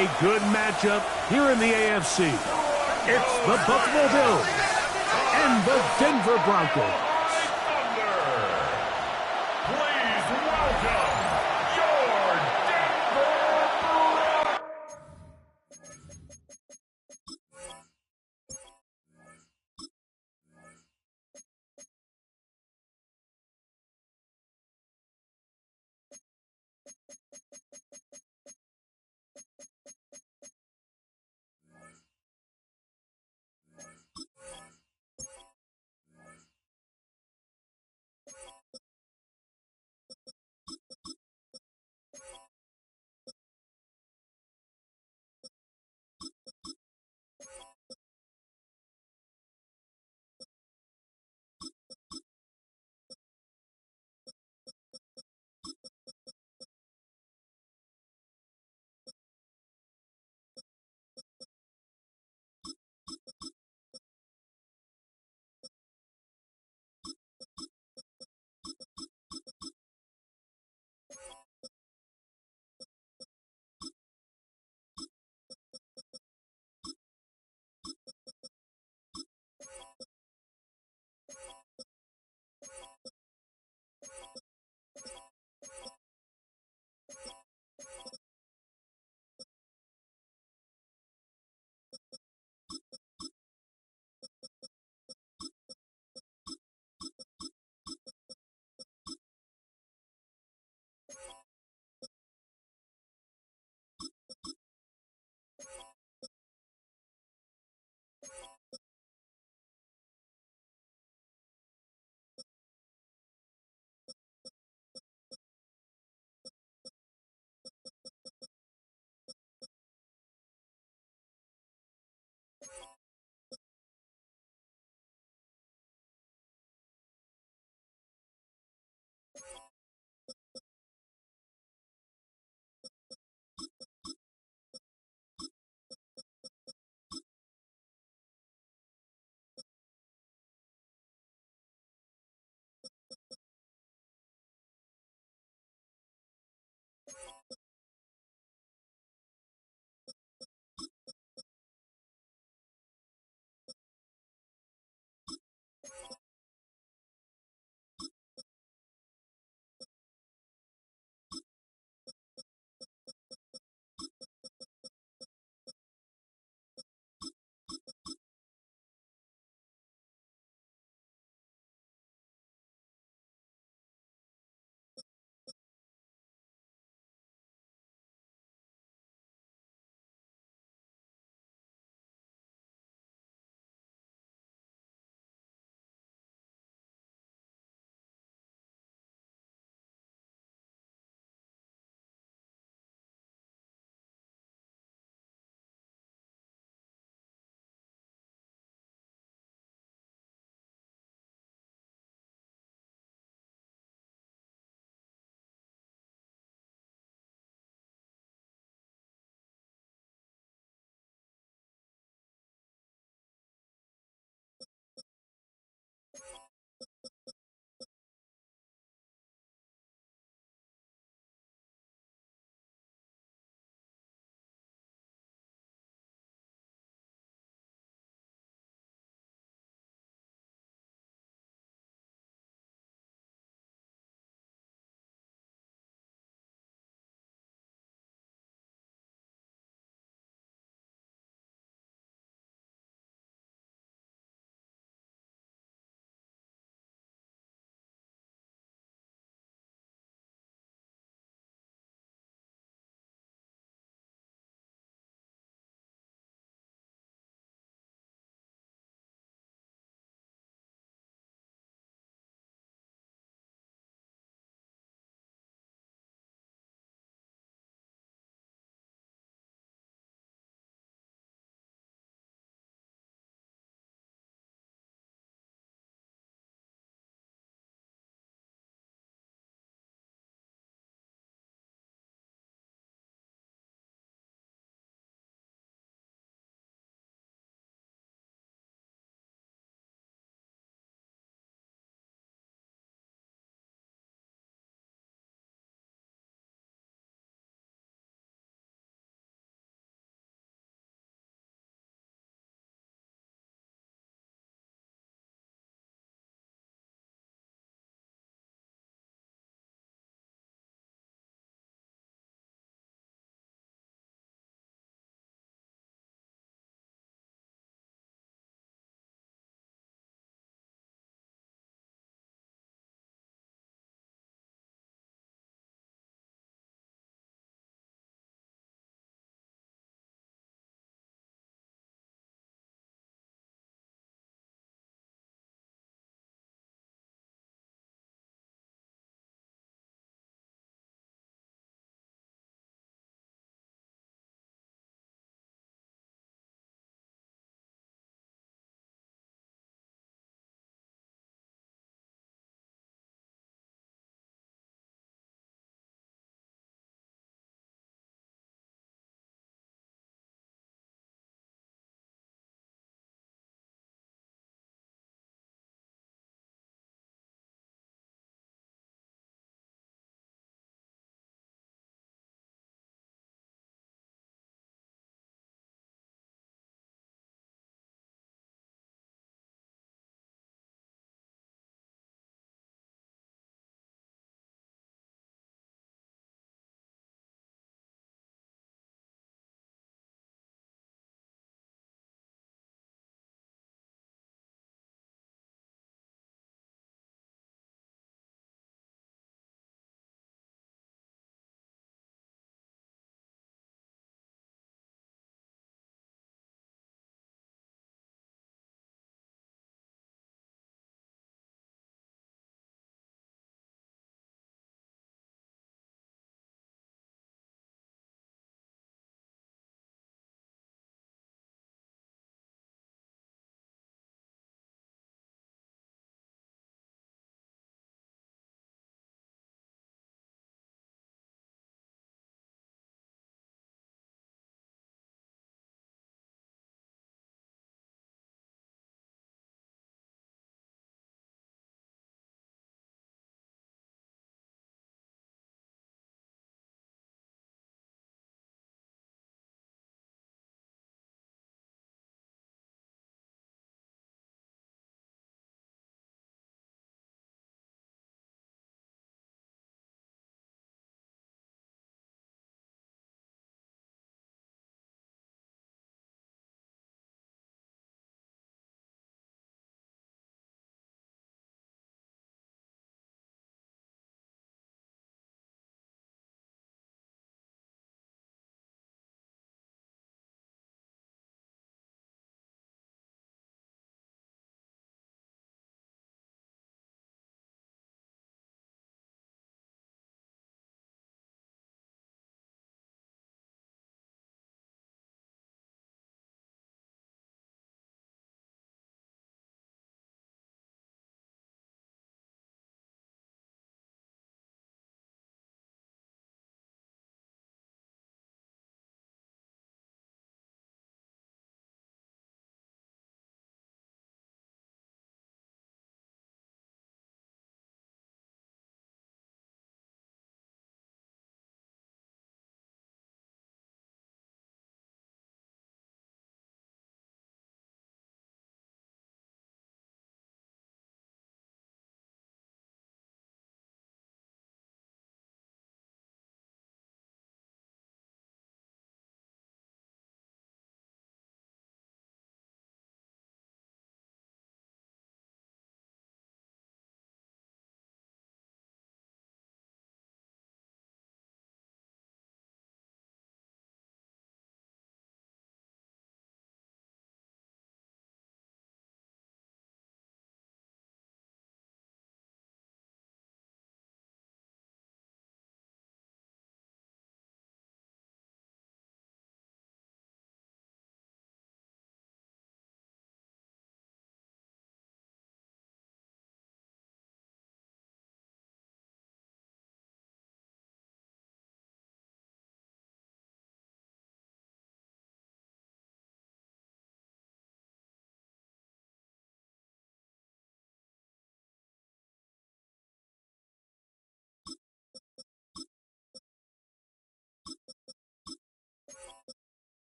A good matchup here in the AFC. It's the Buffalo Bills and the Denver Broncos.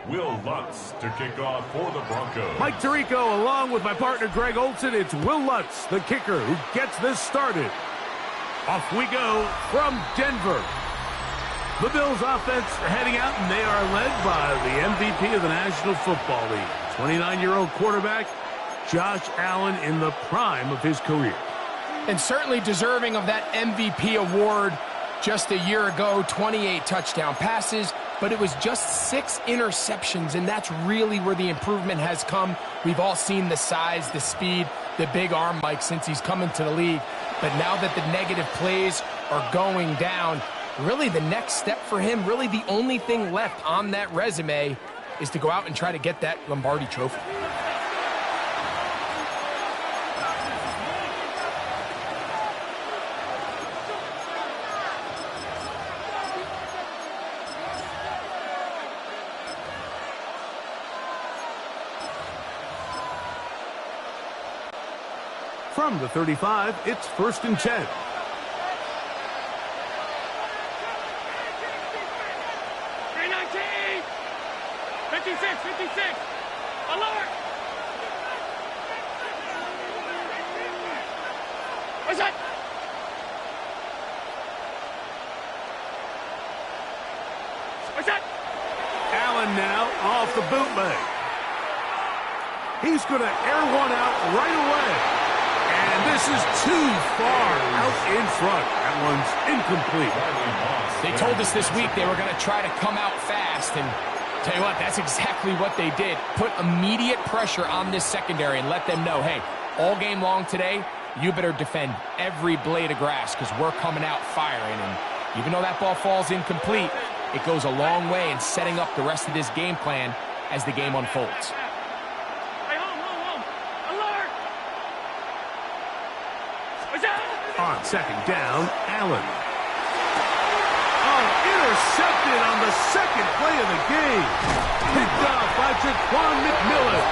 Will Lutz to kick off for the Broncos. Mike Tirico along with my partner Greg Olson. It's Will Lutz, the kicker, who gets this started. Off we go from Denver. The Bills offense heading out, and they are led by the MVP of the National Football League. 29-year-old quarterback Josh Allen in the prime of his career. And certainly deserving of that MVP award. Just a year ago, 28 touchdown passes, but it was just 6 interceptions, and that's really where the improvement has come. We've all seen the size, the speed, the big arm, Mike, since he's come into the league. But now that the negative plays are going down, really the next step for him, really the only thing left on that resume is to go out and try to get that Lombardi Trophy. From the 35, it's 1st and 10. Alert! What's that? What's that? Allen now off the bootleg. He's going to air one out right away. And this is too far out in front. That one's incomplete. They told us this week they were going to try to come out fast, and tell you what, that's exactly what they did. Put immediate pressure on this secondary and let them know, hey, all game long today, you better defend every blade of grass because we're coming out firing. And even though that ball falls incomplete, it goes a long way in setting up the rest of this game plan as the game unfolds. Hey, home. Alert! What's that? On 2nd down, Allen. Intercepted on the 2nd play of the game. Picked off by Jaquan McMillan.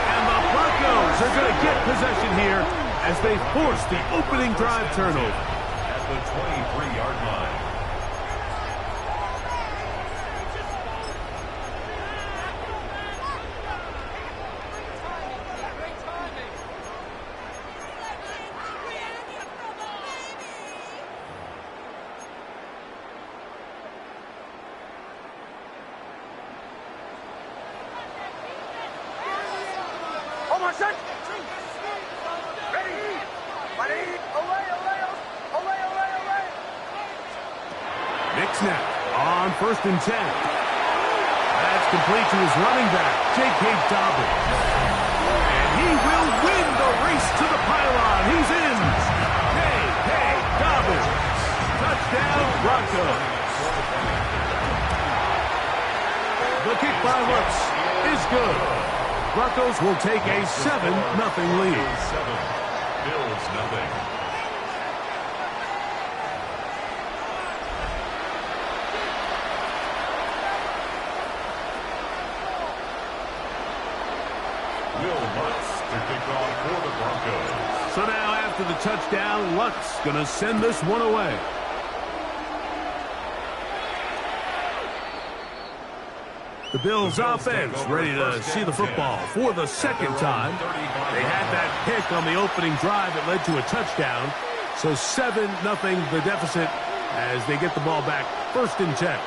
And the Broncos are going to get possession here as they force the opening drive turnover. At the 23-yard line. Mix now on 1st and 10. That's complete to his running back, J.K. Dobbins. And he will win the race to the pylon. He's in. J.K. Dobbins. Touchdown, Broncos. The kick by Lutz is good. Broncos will take a 7-0 lead. 7, Bills nothing. So now after the touchdown, Lutz going to send this one away. The Bills offense ready to see the football for the 2nd time. They had that pick on the opening drive that led to a touchdown. So 7-0 the deficit as they get the ball back 1st and 10.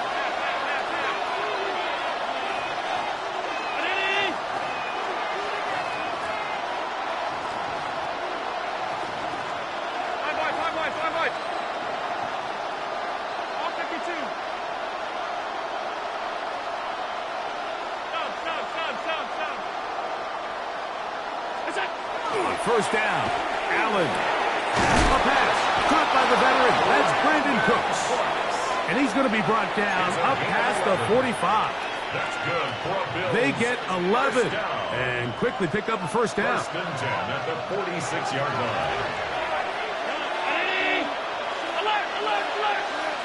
First down, Allen. A pass caught by the veteran. That's Brandon Cooks. And he's going to be brought down up past the 45. That's good for a Bills. They get 11 and quickly pick up a 1st down. 1st and 10 at the 46-yard line. Alert!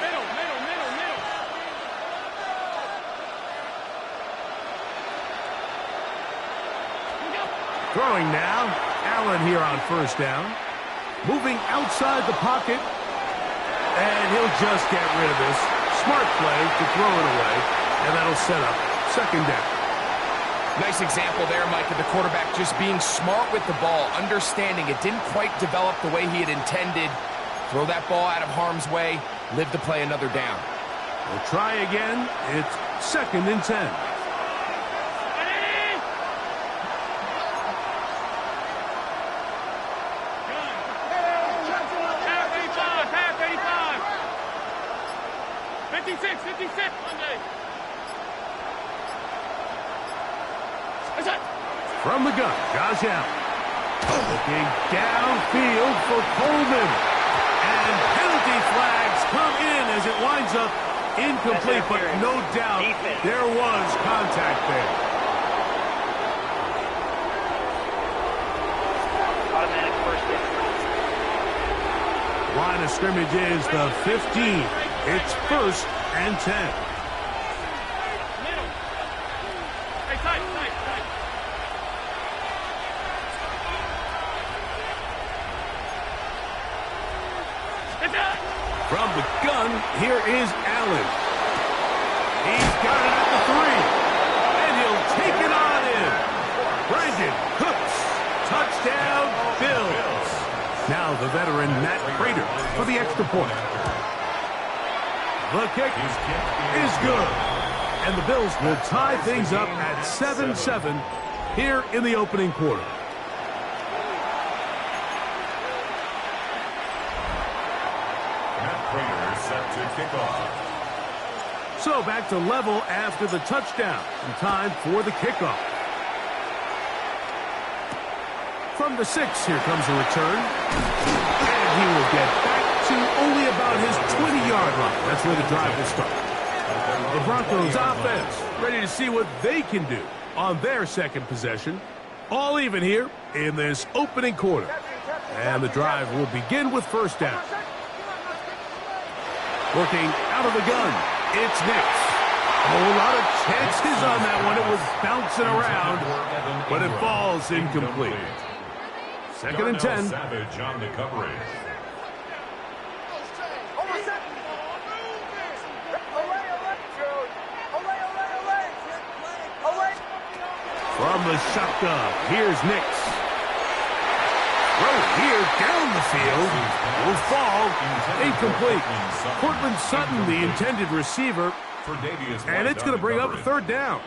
Middle. Throwing now. Allen here on 1st down. Moving outside the pocket. And he'll just get rid of this. Smart play to throw it away. And that'll set up second down. Nice example there, Mike, of the quarterback just being smart with the ball, understanding it didn't quite develop the way he had intended. Throw that ball out of harm's way, live to play another down. We'll try again. It's 2nd and 10. From the gun, Josh Allen. Looking downfield for Coleman. And penalty flags come in as it winds up incomplete, but no doubt there was contact there. Automatic first down. Line of scrimmage is the 15. It's 1st and 10. From the gun, here is Allen. He's got it at the 3. And he'll take it on in. Brandon Cooks. Touchdown, Bills. Now the veteran Matt Prater for the extra point. The kick is good. And the Bills will tie things up at 7-7 here in the opening quarter. Set to kick off. So back to level after the touchdown. And time for the kickoff. From the 6, here comes a return. And he will get back to only about his 20-yard line. That's where the drive will start. The Broncos offense ready to see what they can do on their second possession. All even here in this opening quarter. And the drive will begin with first down. Working out of the gun, it's Nix. A whole lot of chances on that one. It was bouncing around, but it falls incomplete. 2nd and 10. Savage on the coverage. From the shotgun, here's Nix. Throw here down the field will fall incomplete. Cortland Sutton, the intended receiver, and it's going to bring up a 3rd down.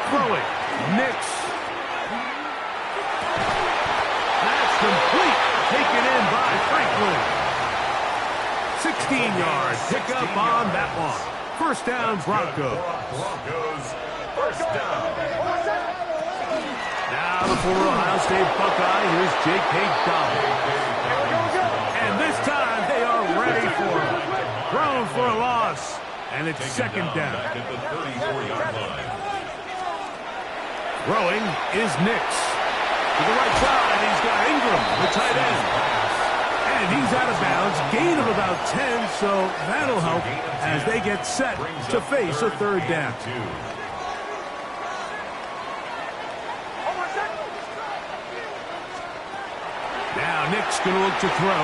Throwing, Nix. That's complete. Taken in by Franklin. 16 yards. Pick up on that one. First down, Broncos. First down. Now the former Ohio State Buckeye, here's J.K. Dobbins. And this time they are ready for him. Thrown for a loss, and it's 2nd down. Back at the 34-yard line. Throwing is Nix. To the right side, he's got Ingram, the tight end. And he's out of bounds, gain of about 10, so that'll help as they get set to face a 3rd down. Now Nick's going to look to throw.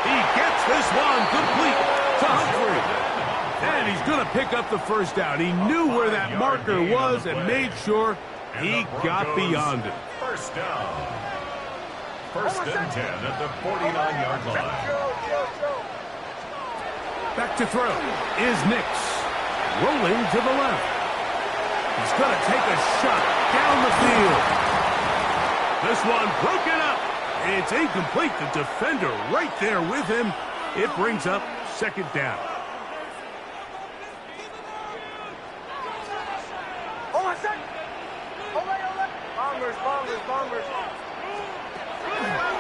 He gets this one complete to Humphrey. And he's going to pick up the first down. He knew where that marker was and made sure he got beyond it. First down. 1st and 10 at the 49-yard line. Back to throw is Nix. Rolling to the left. He's going to take a shot down the field. This one broken up. It's incomplete. The defender right there with him. It brings up 2nd down.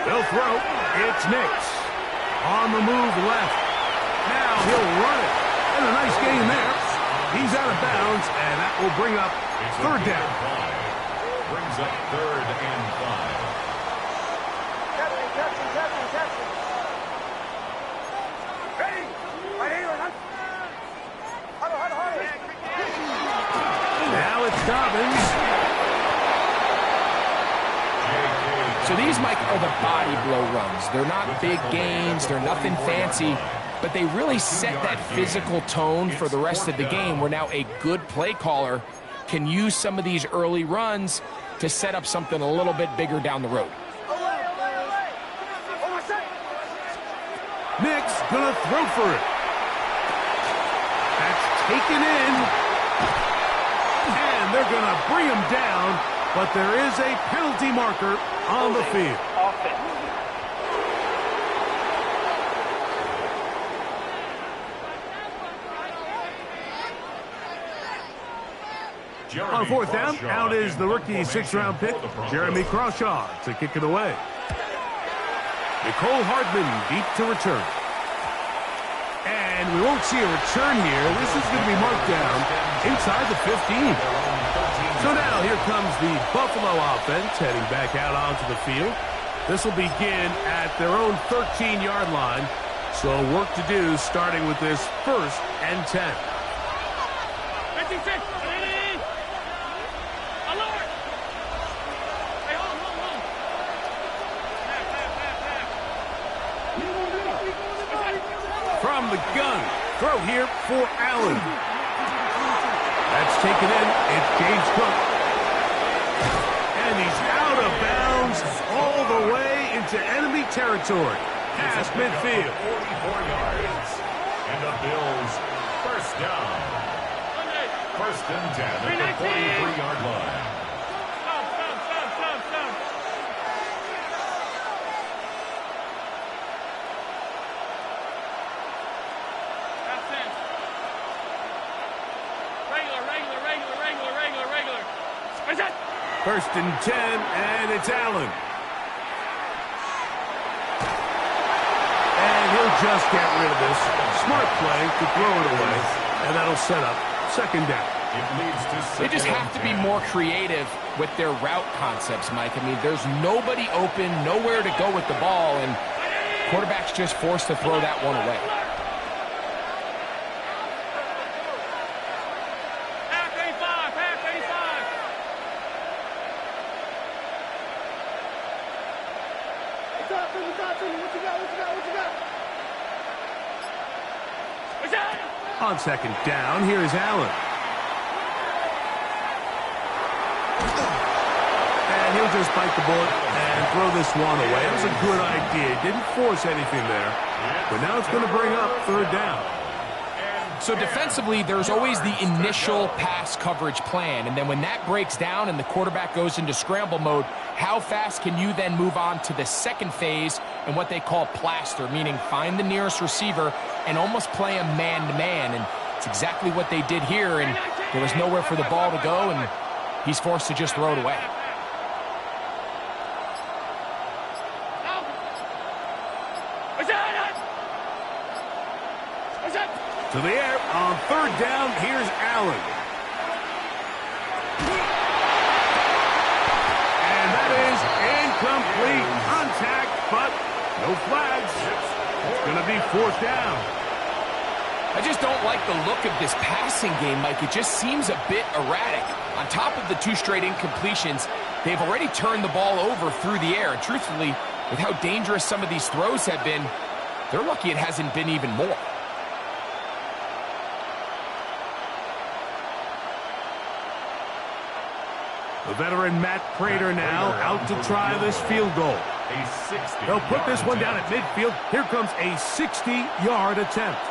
They'll throw. It's Nix. On the move left. Now he'll run it. And a nice gain there. He's out of bounds, and that will bring up 3rd down. Brings up 3rd and 5. Now it's Dobbins. So So these, Mike, are the body blow runs. They're not big gains. They're nothing fancy. But they really set that physical tone for the rest of the game, where now a good play caller can use some of these early runs to set up something a little bit bigger down the road. Nick's gonna throw for it. That's taken in. And they're gonna bring him down, but there is a penalty marker on the field. On fourth down, out is the rookie sixth-round pick, Jeremy Crawshaw, to kick it away. Nicole Hardman deep to return. And we won't see a return here. This is going to be marked down inside the 15. So now here comes the Buffalo offense heading back out onto the field. This will begin at their own 13-yard line. So work to do starting with this 1st and 10. 56. Alert. Hey, hold. From the gun, throw here for Allen. That's taken in. It's James Cook. And he's out of bounds all the way into enemy territory. Past midfield. 44 yards. And the Bills, first down. 1st and 10 at the 43-yard line. Stop. Regular. What's that? 1st and 10, and it's Allen. And he'll just get rid of this. Smart play to throw it away, and that'll set up 2nd down. They just have to be more creative with their route concepts, Mike. I mean, there's nobody open, nowhere to go with the ball, and quarterback's just forced to throw that one away. On 2nd down, here is Allen. And he'll just bite the bullet and throw this one away. It was a good idea. Didn't force anything there. But now it's going to bring up 3rd down. So defensively, there's always the initial pass coverage plan. And then when that breaks down and the quarterback goes into scramble mode, how fast can you then move on to the 2nd phase and what they call plaster, meaning find the nearest receiver and almost play a man-to-man. And it's exactly what they did here. And there was nowhere for the ball to go, and he's forced to just throw it away. To the air on 3rd down, here's Allen. And that is incomplete. Contact, but no flags. It's going to be 4th down. I just don't like the look of this passing game, Mike. It just seems a bit erratic. On top of the 2 straight incompletions, they've already turned the ball over through the air. And truthfully, with how dangerous some of these throws have been, they're lucky it hasn't been even more. The veteran Matt Prater now out to try this field goal. They'll put this one down at midfield. Here comes a 60-yard attempt.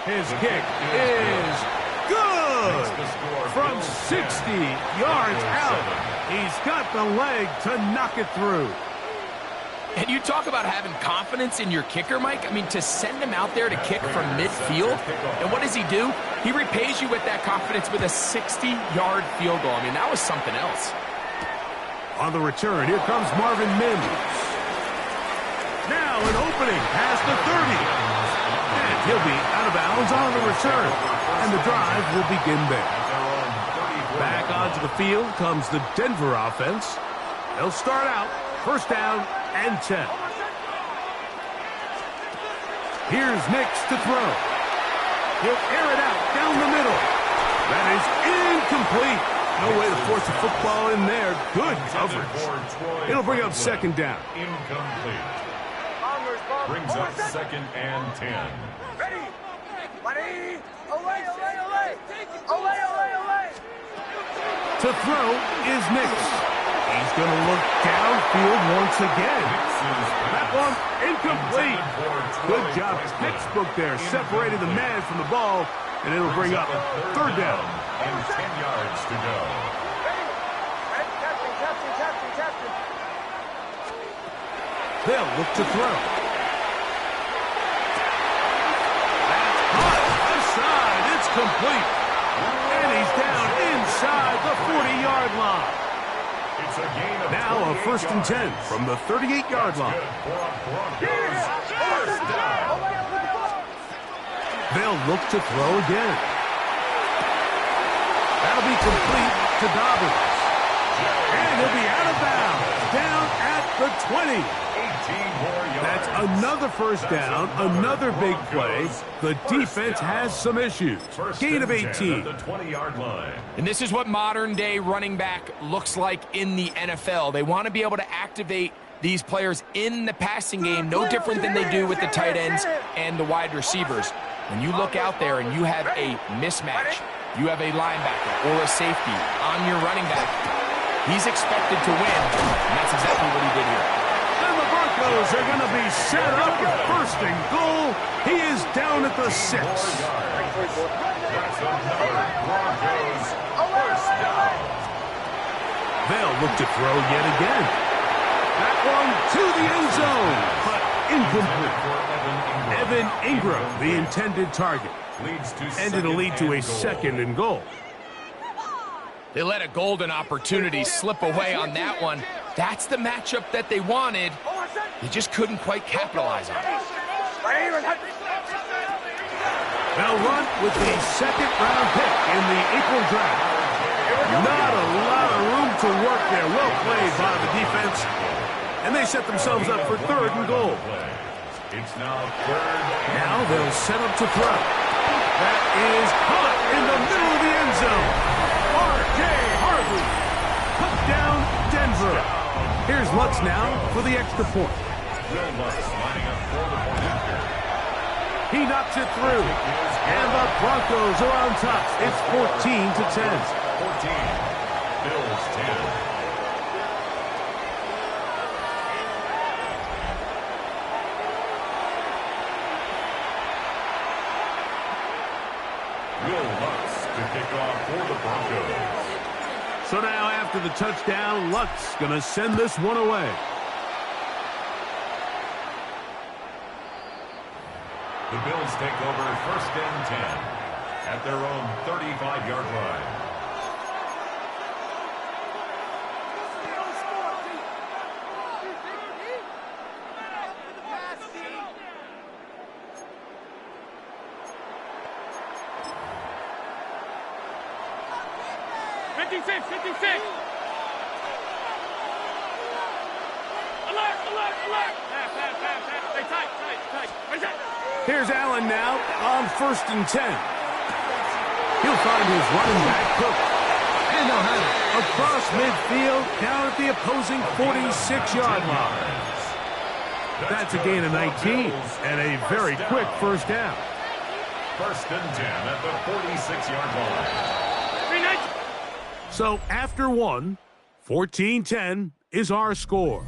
His kick is good. From 60 yards out, he's got the leg to knock it through. And you talk about having confidence in your kicker, Mike. I mean, to send him out there to kick from midfield, and what does he do? He repays you with that confidence with a 60-yard field goal. I mean, that was something else. On the return, here comes Marvin Mims. Now an opening past the 30. And he'll be out of bounds on the return. And the drive will begin there. Back onto the field comes the Denver offense. They'll start out 1st down and 10. Here's Nix to throw. He'll air it out down the middle. That is incomplete. No way to force a football in there. Good coverage. It'll bring up second down. Incomplete. Brings up 2nd and 10. Ready? Ready? Away, away, away! Away, away, away! To throw is Nix. He's going to look downfield once again. That one incomplete. Good job. Textbook there. Separated the man from the ball, and it'll bring up third down. And 10 yards to go. Ready? Captain. They'll look to throw. That's caught. Inside. It's complete. And he's down inside the 40-yard line. It's a gain of Now a 1st and 10 from the 38-yard line. First down. They'll look to throw again. That'll be complete to Dobbins. And he'll be out of bounds. Down at the 20. 18 more yards. That's another first down, another big play. The defense has some issues. Gain of 18. The 20-yard line. And this is what modern-day running back looks like in the NFL. They want to be able to activate these players in the passing game, no different than they do with the tight ends and the wide receivers. When you look out there and you have a mismatch, you have a linebacker or a safety on your running back, he's expected to win, and that's exactly what he did here. And the Broncos are going to be set up with 1st and goal. He is down at the 6. That's another Broncos first down. They'll look to throw yet again. That one to the end zone, but incomplete. Evan Ingram, the intended target. And it'll lead to a 2nd and goal. They let a golden opportunity slip away on that one. That's the matchup that they wanted. They just couldn't quite capitalize on it. They'll run with the 2nd-round pick in the April draft. Not a lot of room to work there. Well played by the defense. And they set themselves up for 3rd and goal. It's now 3rd. Now they'll set up to throw. That is caught in the middle of the end zone. R.J. Harvey put down Denver. Here's Lutz now for the extra point. Will Lutz lining up for the point after. He knocks it through. And the Broncos are on top. It's 14-10. 14. Bills 10. Will Lutz to kick off for the Broncos. So now after the touchdown, Lutz going to send this one away. The Bills take over 1st and 10 at their own 35-yard line. Here's Allen now on 1st and 10. He'll find his running back, Cook. And they'll have it across midfield down at the opposing 46-yard line. That's a gain of 19 and a very quick first down. 1st and 10 at the 46-yard line. So after one, 14-10 is our score.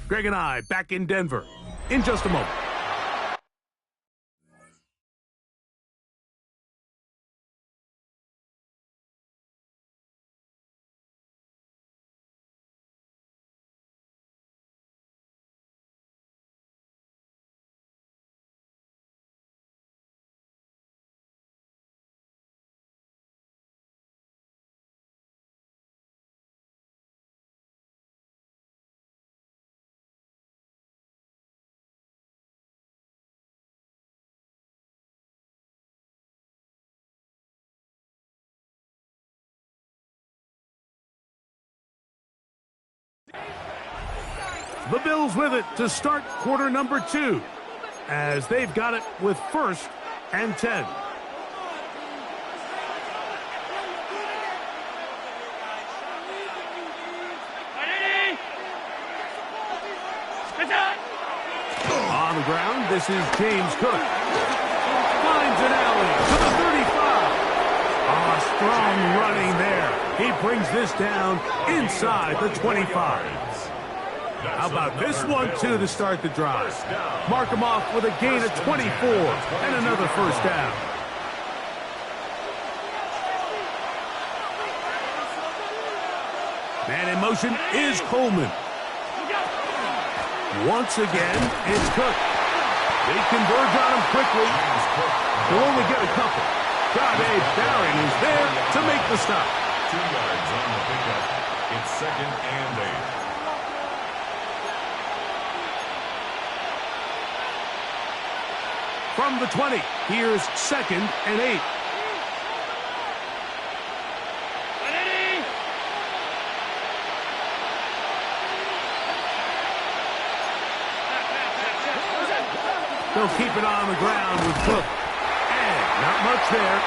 Greg and I back in Denver in just a moment. The Bills with it to start quarter number 2 as they've got it with 1st and 10. on the ground. This is James Cook. Finds an alley to the 35. Strong running there. He brings this down inside the 25. How about this one, too, to start the drive? Mark him off with a gain of 24 and another first down. Man in motion is Coleman. Once again, it's Cook. They converge on him quickly. They'll only get a couple. Barron is there to make the stop. 2 yards on the pickup. It's 2nd and 8. From the 20, here's 2nd and 8. They'll keep it on the ground with Cook. And not much there.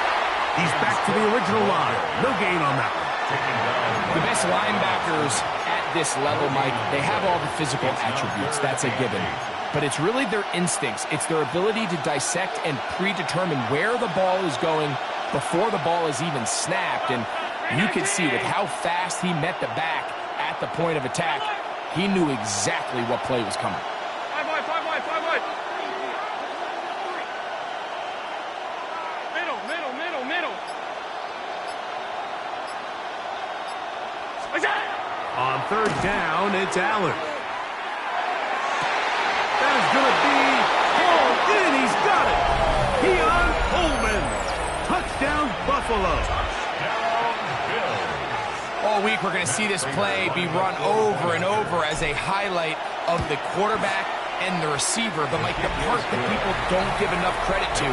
He's back to the original line. No gain on that one. The best linebackers at this level, Mike, they have all the physical attributes. That's a given. But it's really their instincts. It's their ability to dissect and predetermine where the ball is going before the ball is even snapped. And you could see with how fast he met the back at the point of attack, he knew exactly what play was coming. 5 wide. Middle. On 3rd down, it's Allen. That is going to be hauled in. He's got it. Keon Coleman. Touchdown, Buffalo. All week, we're going to see this play be run over and over as a highlight of the quarterback and the receiver. But, Mike, the part that people don't give enough credit to,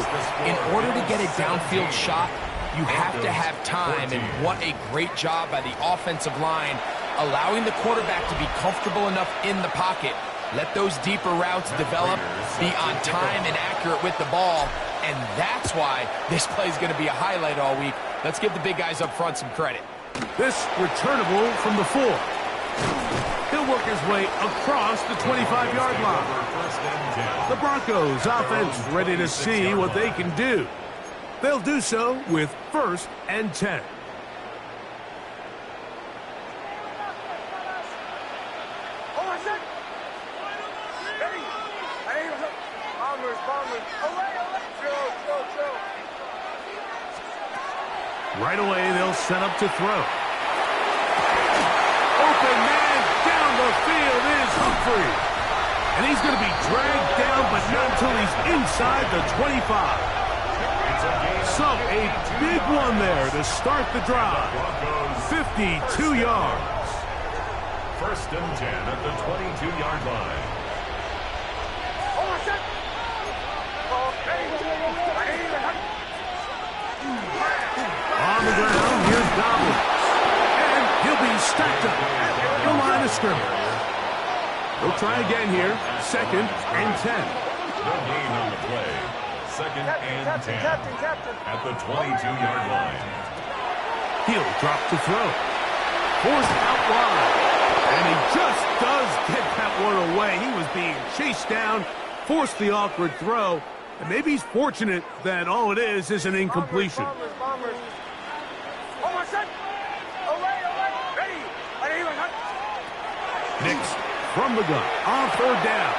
in order to get a downfield shot, you have to have time. And what a great job by the offensive line, allowing the quarterback to be comfortable enough in the pocket. Let those deeper routes develop, be on time and accurate with the ball. And that's why this play is going to be a highlight all week. Let's give the big guys up front some credit. This returnable from the 4. He'll work his way across the 25-yard line. The Broncos offense ready to see what they can do. They'll do so with 1st and 10. Right away, they'll set up to throw. Open man down the field is Humphrey. And he's going to be dragged down, but not until he's inside the 25. So, a big one there to start the drive. 52 yards. 1st and 10 at the 22-yard line. On the ground, here's Dobbins. And he'll be stacked up at the line of scrimmage. We'll try again here. 2nd and 10. No gain on the play. 2nd and 10 at the 22-yard line. He'll drop to throw. Forced out wide. And he just does get that one away. He was being chased down, forced the awkward throw. And maybe he's fortunate that all it is an incompletion. Nix from the gun on 3rd down.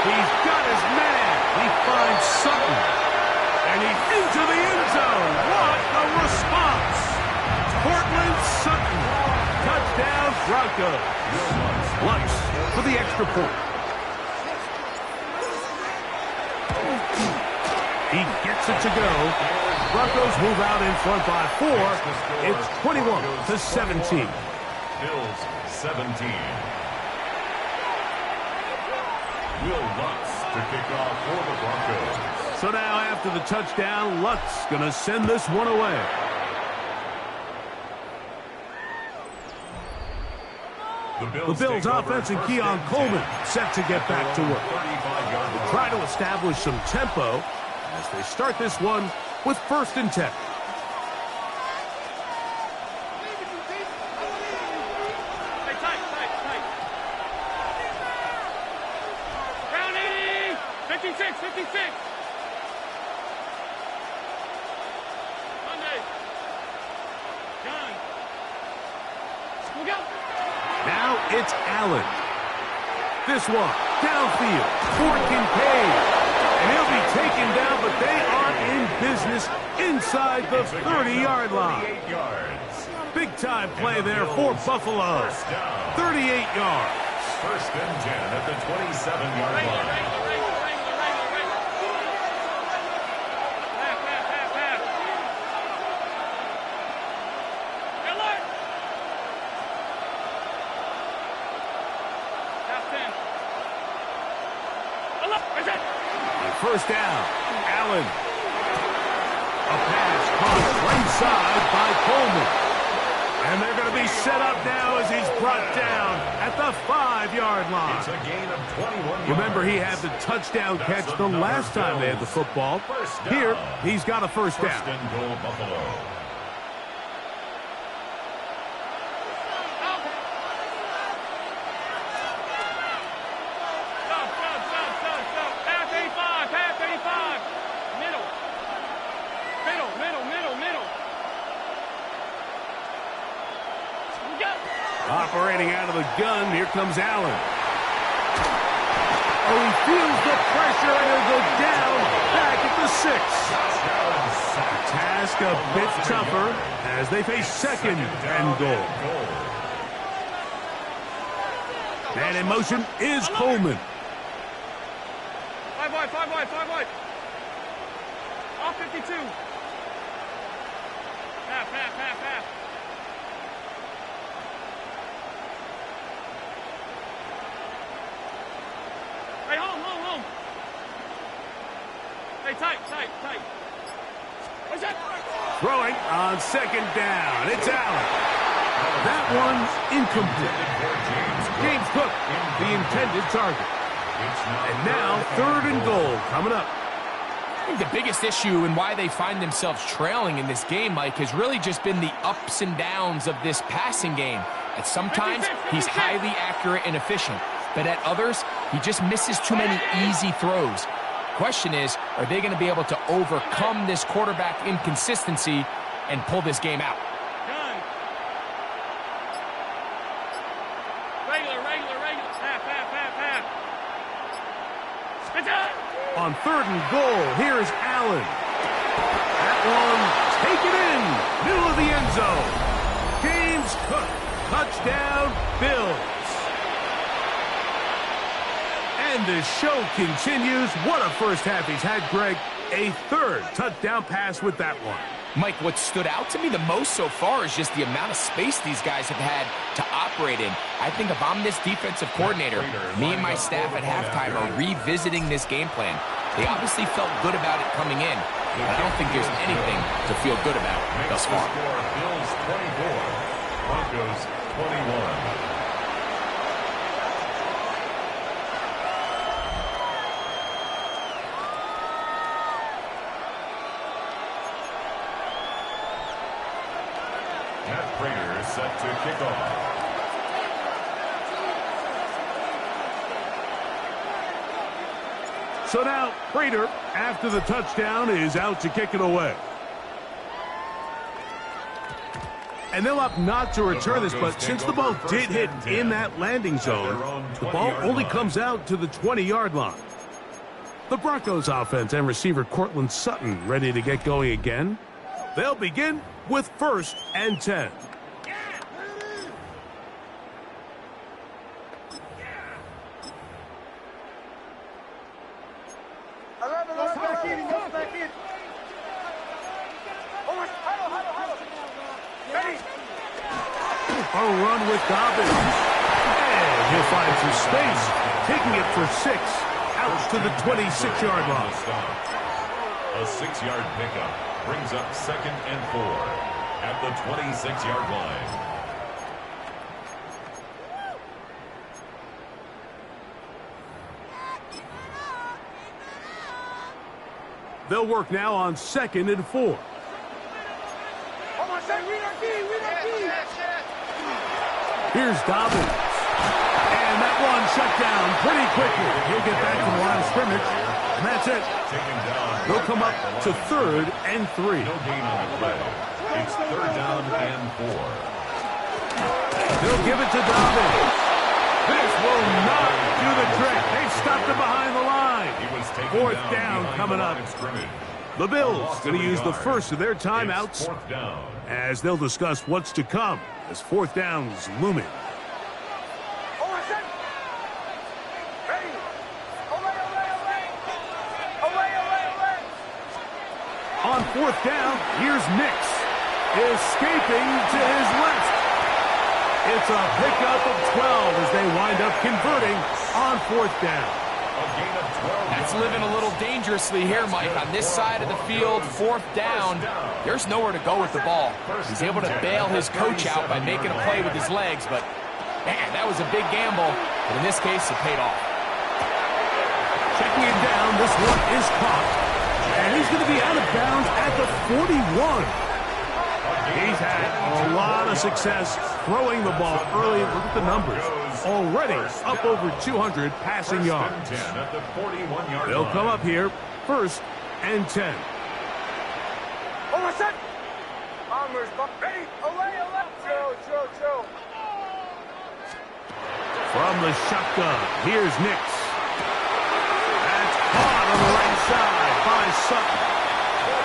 He's got his man. He finds Sutton. And he's into the end zone. What a response. Cortland Sutton. Touchdown, Broncos. Lutz for the extra point. He gets it to go. Broncos move out in front by 4. It's 21-17. Bills 17. Will Lutz to kick off for the Broncos. So now after the touchdown, Lutz going to send this one away. The Bills offense and Keon Coleman set to get back to work. They try to establish some tempo as they start this one with 1st and 10. Tight. Round 80. 56, 56. Monday. Done. We'll go. Now it's Allen. This one, downfield, for Kincaid. And he'll be taken down, but they are in business inside the 30-yard line. 38 yards. Big-time play there for Buffalo. 38 yards. First and 10 at the 27-yard line. First down, Allen. A pass caught right side by Coleman. And they're going to be set up now as he's brought down at the 5-yard line. It's a gain of 21 yards. Remember, he had the touchdown catch the last time they had the football. Here, he's got a first down. First and goal, Buffalo. Operating out of the gun, here comes Allen. Oh, he feels the pressure, and he'll go down back at the 6. Task a bit tougher as they face second and goal. And in motion is Coleman. 5 wide, 5 wide, 5 wide. Off 52. Half. Hey, home. Hey, tight. What's that? Throwing on second down. It's Allen. That one's incomplete. James Cook, the intended target. And now third and goal coming up. I think the biggest issue and why they find themselves trailing in this game, Mike, has really just been the ups and downs of this passing game. At sometimes, he's highly accurate and efficient. But at others, he just misses too many easy throws. Question is, are they going to be able to overcome this quarterback inconsistency and pull this game out? Done. Regular. Half. It's done. On third and goal, here is Allen. That one, take it in, middle of the end zone. James Cook, touchdown, Bills. And the show continues. What a first half he's had, Greg. A third touchdown pass with that one. Mike, what stood out to me the most so far is just the amount of space these guys have had to operate in. I think if I'm this defensive coordinator, me and my staff at halftime are revisiting this game plan. They obviously felt good about it coming in, but I don't think there's anything to feel good about thus far. Bills 24, Broncos 21. Prater set to kick off. So now, Prater, after the touchdown, is out to kick it away. And they'll opt not to return this, but since the ball did hit in that landing zone, the ball only comes out to the 20-yard line. The Broncos offense and receiver Cortland Sutton ready to get going again. They'll begin with first and 10. A run with Dobbins. And he'll find some space, taking it for 6, out to the 26-yard line. A 6-yard pickup brings up second and 4 at the 26-yard line. They'll work now on second and 4. Here's Dobbins. And that one shut down pretty quickly. He'll get back to the line of scrimmage scrimmage, and that's it. Taken down. They'll come up to 3rd and 3. No gain on the play. It's 3rd down and 4. They'll give it to Dobbins. This will not do the trick. They stopped him behind the line. He was taken 4th down coming up. The Bills going to use the first of their timeouts 4th down. as they'll discuss what's to come as 4th down's looming. On 4th down, here's Nix, escaping to his left. It's a pickup of 12 as they wind up converting on 4th down. A gain of 12. That's living a little dangerously here, Mike. On this side of the field, 4th down, there's nowhere to go with the ball. He's able to bail his coach out by making a play with his legs, but, man, that was a big gamble. But in this case, it paid off. Checking it down, this one is caught. And he's going to be out of bounds at the 41. He's had a lot of success throwing the ball early. Look at the numbers. Already up over 200 passing yards. They'll come up here, 1st and 10. From the shotgun, here's Nix. That's caught on the right side by Sutton.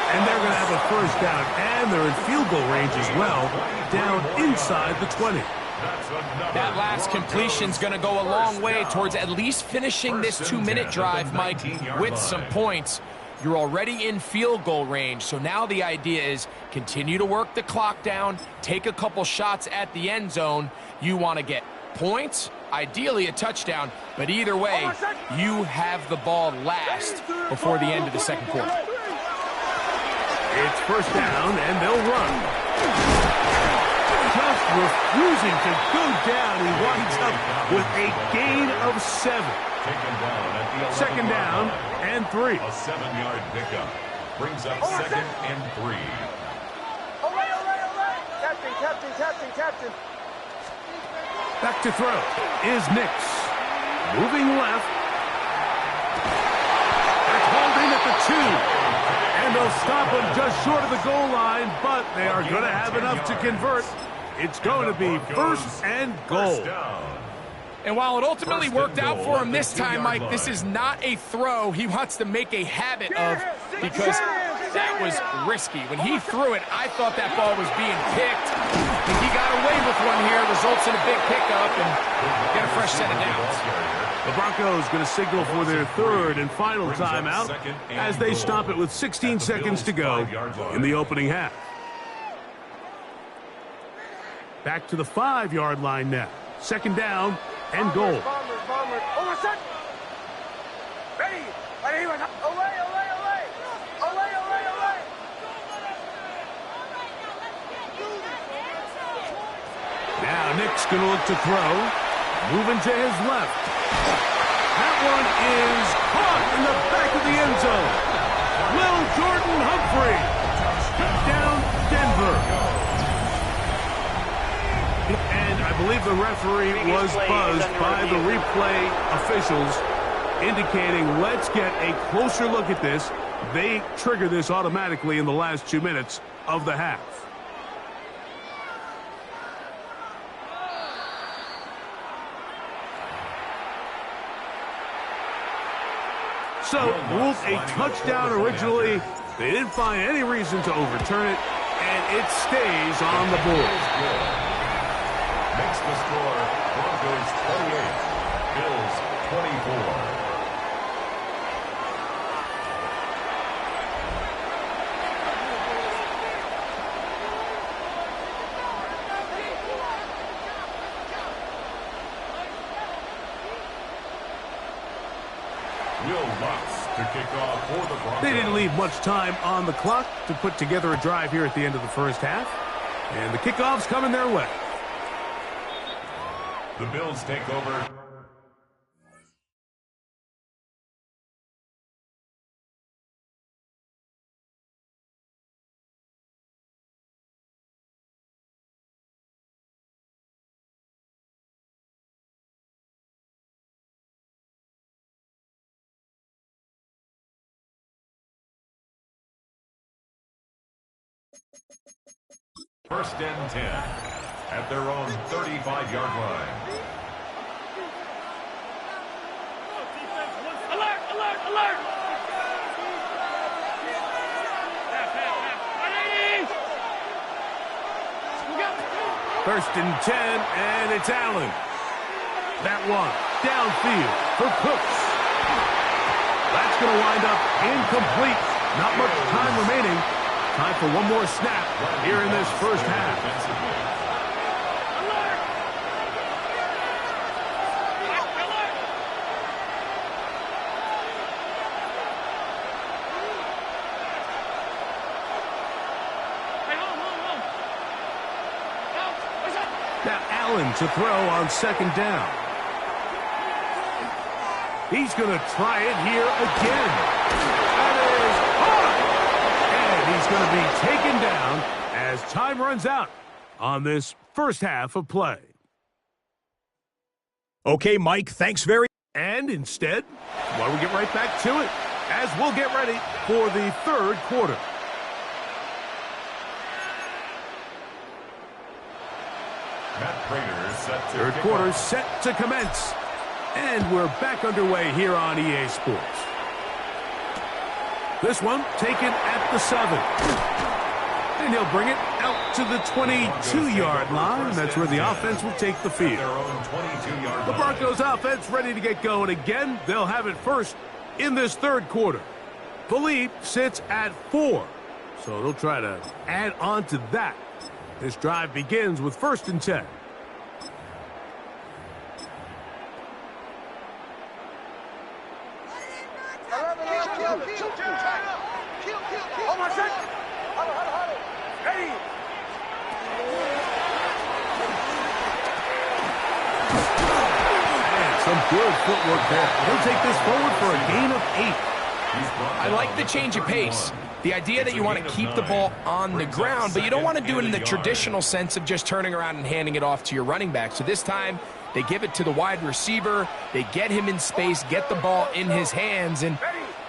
And they're going to have a 1st down, and they're in field goal range as well, down inside the 20. That last completion's going to go a long way towards at least finishing this 2-minute drive, Mike, with some points. You're already in field goal range, so now the idea is continue to work the clock down, take a couple shots at the end zone. You want to get points, ideally a touchdown, but either way, you have the ball last before the end of the 2nd quarter. It's 1st down, and they'll run. Just refusing to go down. He winds up with a gain of 7. 2nd down and 3. A 7-yard pickup brings up 2nd and 3. Captain. Back to throw is Nix. Moving left. That's holding at the 2. And they'll stop him just short of the goal line, but they are going to have enough to convert. It's going to be 1st and goal. And while it ultimately worked out for him this time, Mike, this is not a throw he wants to make a habit of, because that was risky. When he threw it, I thought that ball was being picked. And he got away with one here, results in a big pickup, and get a fresh set of downs. The Broncos going to signal for their 3rd and final timeout as they stop it with 16 seconds to go in the opening half. Back to the 5-yard line now. 2nd down and goal. Now Nick's going to look to throw. Moving to his left. That one is caught in the back of the end zone. Will Jordan Humphrey. Touchdown, Denver. And I believe the referee was buzzed by the replay officials, indicating let's get a closer look at this. They trigger this automatically in the last 2 minutes of the half. So, ruled a touchdown originally. They didn't find any reason to overturn it, and it stays on the board. Makes the score Broncos 28, Bills 24. They didn't leave much time on the clock to put together a drive here at the end of the 1st half. And the kickoff's coming their way. The Bills take over First and 10 at their own 35-yard line. Alert! Alert! Alert! First and 10, and it's Allen. That one downfield for Cooks. That's going to wind up incomplete. Not much time remaining. Time for one more snap here in this first half. Now Allen to throw on second down. He's going to try it here again. That is hard. And he's going to be taken down as time runs out on this first half of play. Okay, Mike, thanks very much. And instead, why don't we get right back to it as we'll get ready for the third quarter. Third quarter set to commence. And we're back underway here on EA Sports. This one taken at the 7. And he'll bring it out to the 22-yard line. That's where the offense will take the field. The Broncos offense ready to get going again. They'll have it first in this third quarter. Philippe sits at 4. So they'll try to add on to that. This drive begins with first and 10. Some good footwork there. He'll take this forward for a gain of 8. I like the change of pace. The idea that you want to keep the ball on the ground, but you don't want to do it in the traditional sense of just turning around and handing it off to your running back. So this time, they give it to the wide receiver. They get him in space, get the ball in his hands, and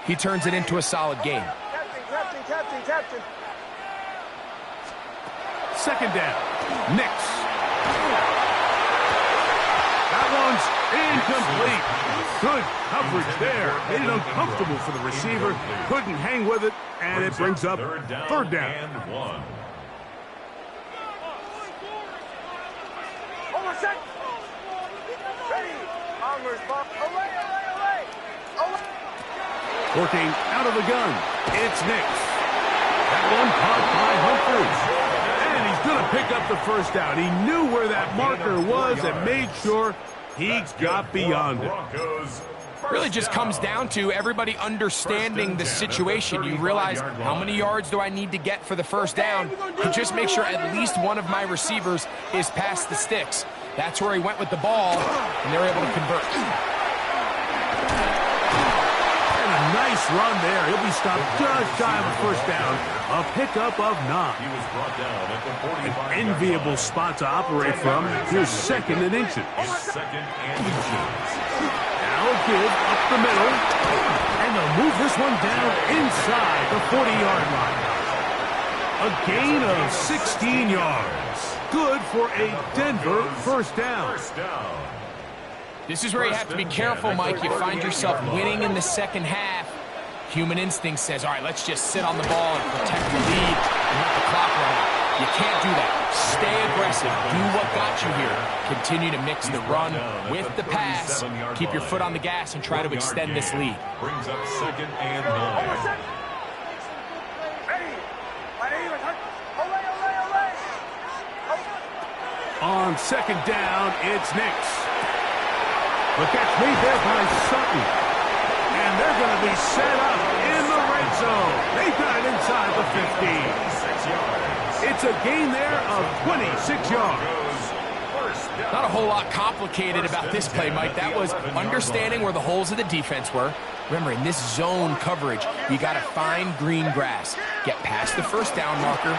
he turns it into a solid game. Captain. Second down. Nix. That one's incomplete. Good coverage there. Made it uncomfortable for the receiver. Couldn't hang with it, and it brings up third down. And 1. Working out of the gun. It's Nix. That one caught by Humphries. And he's going to pick up the first down. He knew where that marker was and made sure he got beyond it. Really just comes down to everybody understanding the situation. You realize how many yards do I need to get for the first down, and just make sure at least one of my receivers is past the sticks. That's where he went with the ball, and they're able to convert. And a nice run there. He'll be stopped just shy of a first down. A pickup of 9. He was brought down at the 45. An enviable spot to operate from. Here's second and inches. Second and inches. Now give up the middle. And they'll move this one down inside the 40-yard line. A gain of 16 yards. Good for a Denver first down. This is where you have to be careful, Mike. You find yourself winning in the second half. Human instinct says, all right, let's just sit on the ball and protect the lead and let the clock run out. You can't do that. Stay aggressive. Do what got you here. Continue to mix the run with the pass. Keep your foot on the gas and try to extend this lead. Brings up second and 9. On second down, it's Nix. But that's made there by Sutton. And they're going to be set up in the red zone. They've got it inside the 15. It's a gain there of 26 yards. Not a whole lot complicated about this play, Mike. That was understanding where the holes of the defense were. Remember, in this zone coverage, you got to find green grass. Get past the first down marker,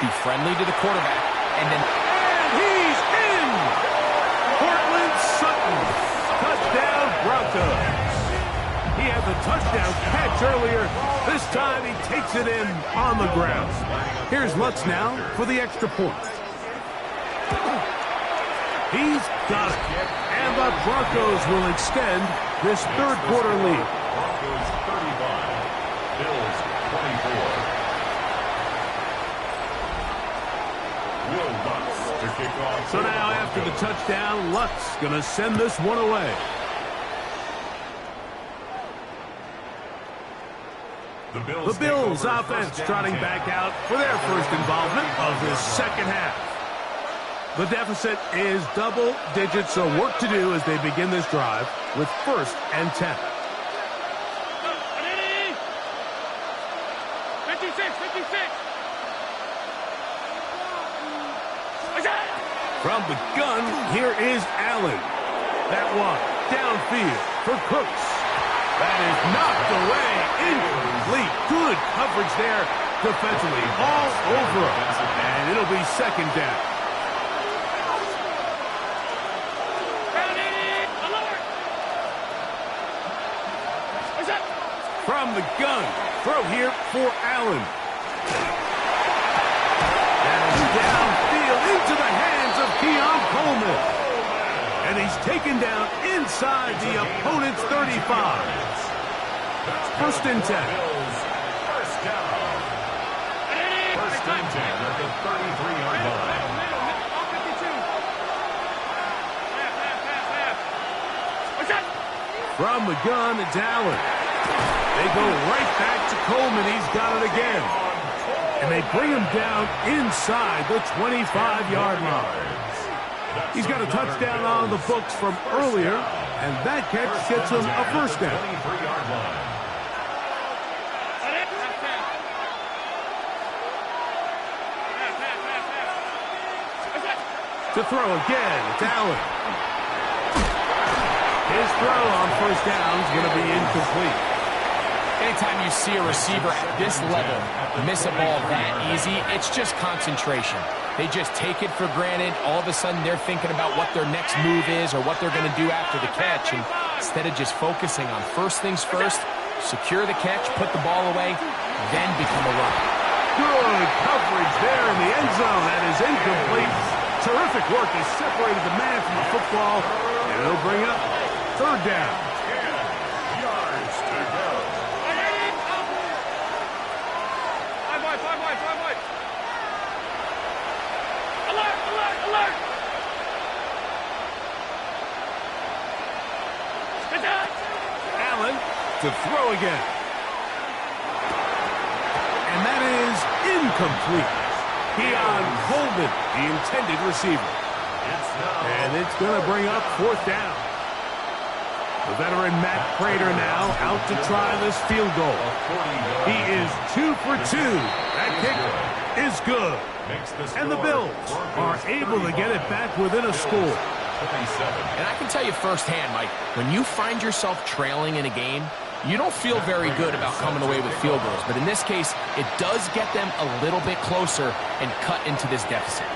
be friendly to the quarterback, and then... And he's in! Cortland Sutton. Touchdown, Broncos. He had the touchdown catch earlier. This time he takes it in on the ground. Here's Lutz now for the extra point. He's got it. And the Broncos will extend this third quarter lead. Broncos 35, Bills 24. Will Lutz to kick off. So now after the touchdown, Lutz going to send this one away. The Bills offense trotting back out for their first involvement of this second half. The deficit is double digits, so work to do as they begin this drive with 1st and 10. 56. From the gun, here is Allen. That one downfield for Cooks. That is knocked away. Incomplete. Good coverage there defensively. All over him. And it'll be second down. From the gun. Throw here for Allen. And downfield into the hands of Keon Coleman. And he's taken down inside the opponent's 35. 1st and 10. First down. 1st and 10 at the 33-yard line. From the gun, it's Allen. They go right back to Coleman. He's got it again. And they bring him down inside the 25-yard line. He's got a touchdown on the books from earlier, and that catch gets him a first down. 23-yard line. To throw again, it's Allen. His throw on first down is going to be incomplete. Anytime you see a receiver at this level miss a ball that easy, it's just concentration. They just take it for granted. All of a sudden, they're thinking about what their next move is or what they're going to do after the catch. And instead of just focusing on first things first, secure the catch, put the ball away, then become a runner. Good coverage there in the end zone. That is incomplete. Terrific work. He separated the man from the football, and it'll bring up third down. 10 yards to go. Alert! Allen to throw again. And that is incomplete. Keon Coleman, the intended receiver. And it's going to bring up 4th down. The veteran Matt Prater now out to try this field goal. He is 2 for 2. That kicker is good. And the Bills are able to get it back within a score. And I can tell you firsthand, Mike, when you find yourself trailing in a game, you don't feel very good about coming away with field goals. But in this case, it does get them a little bit closer and cut into this deficit.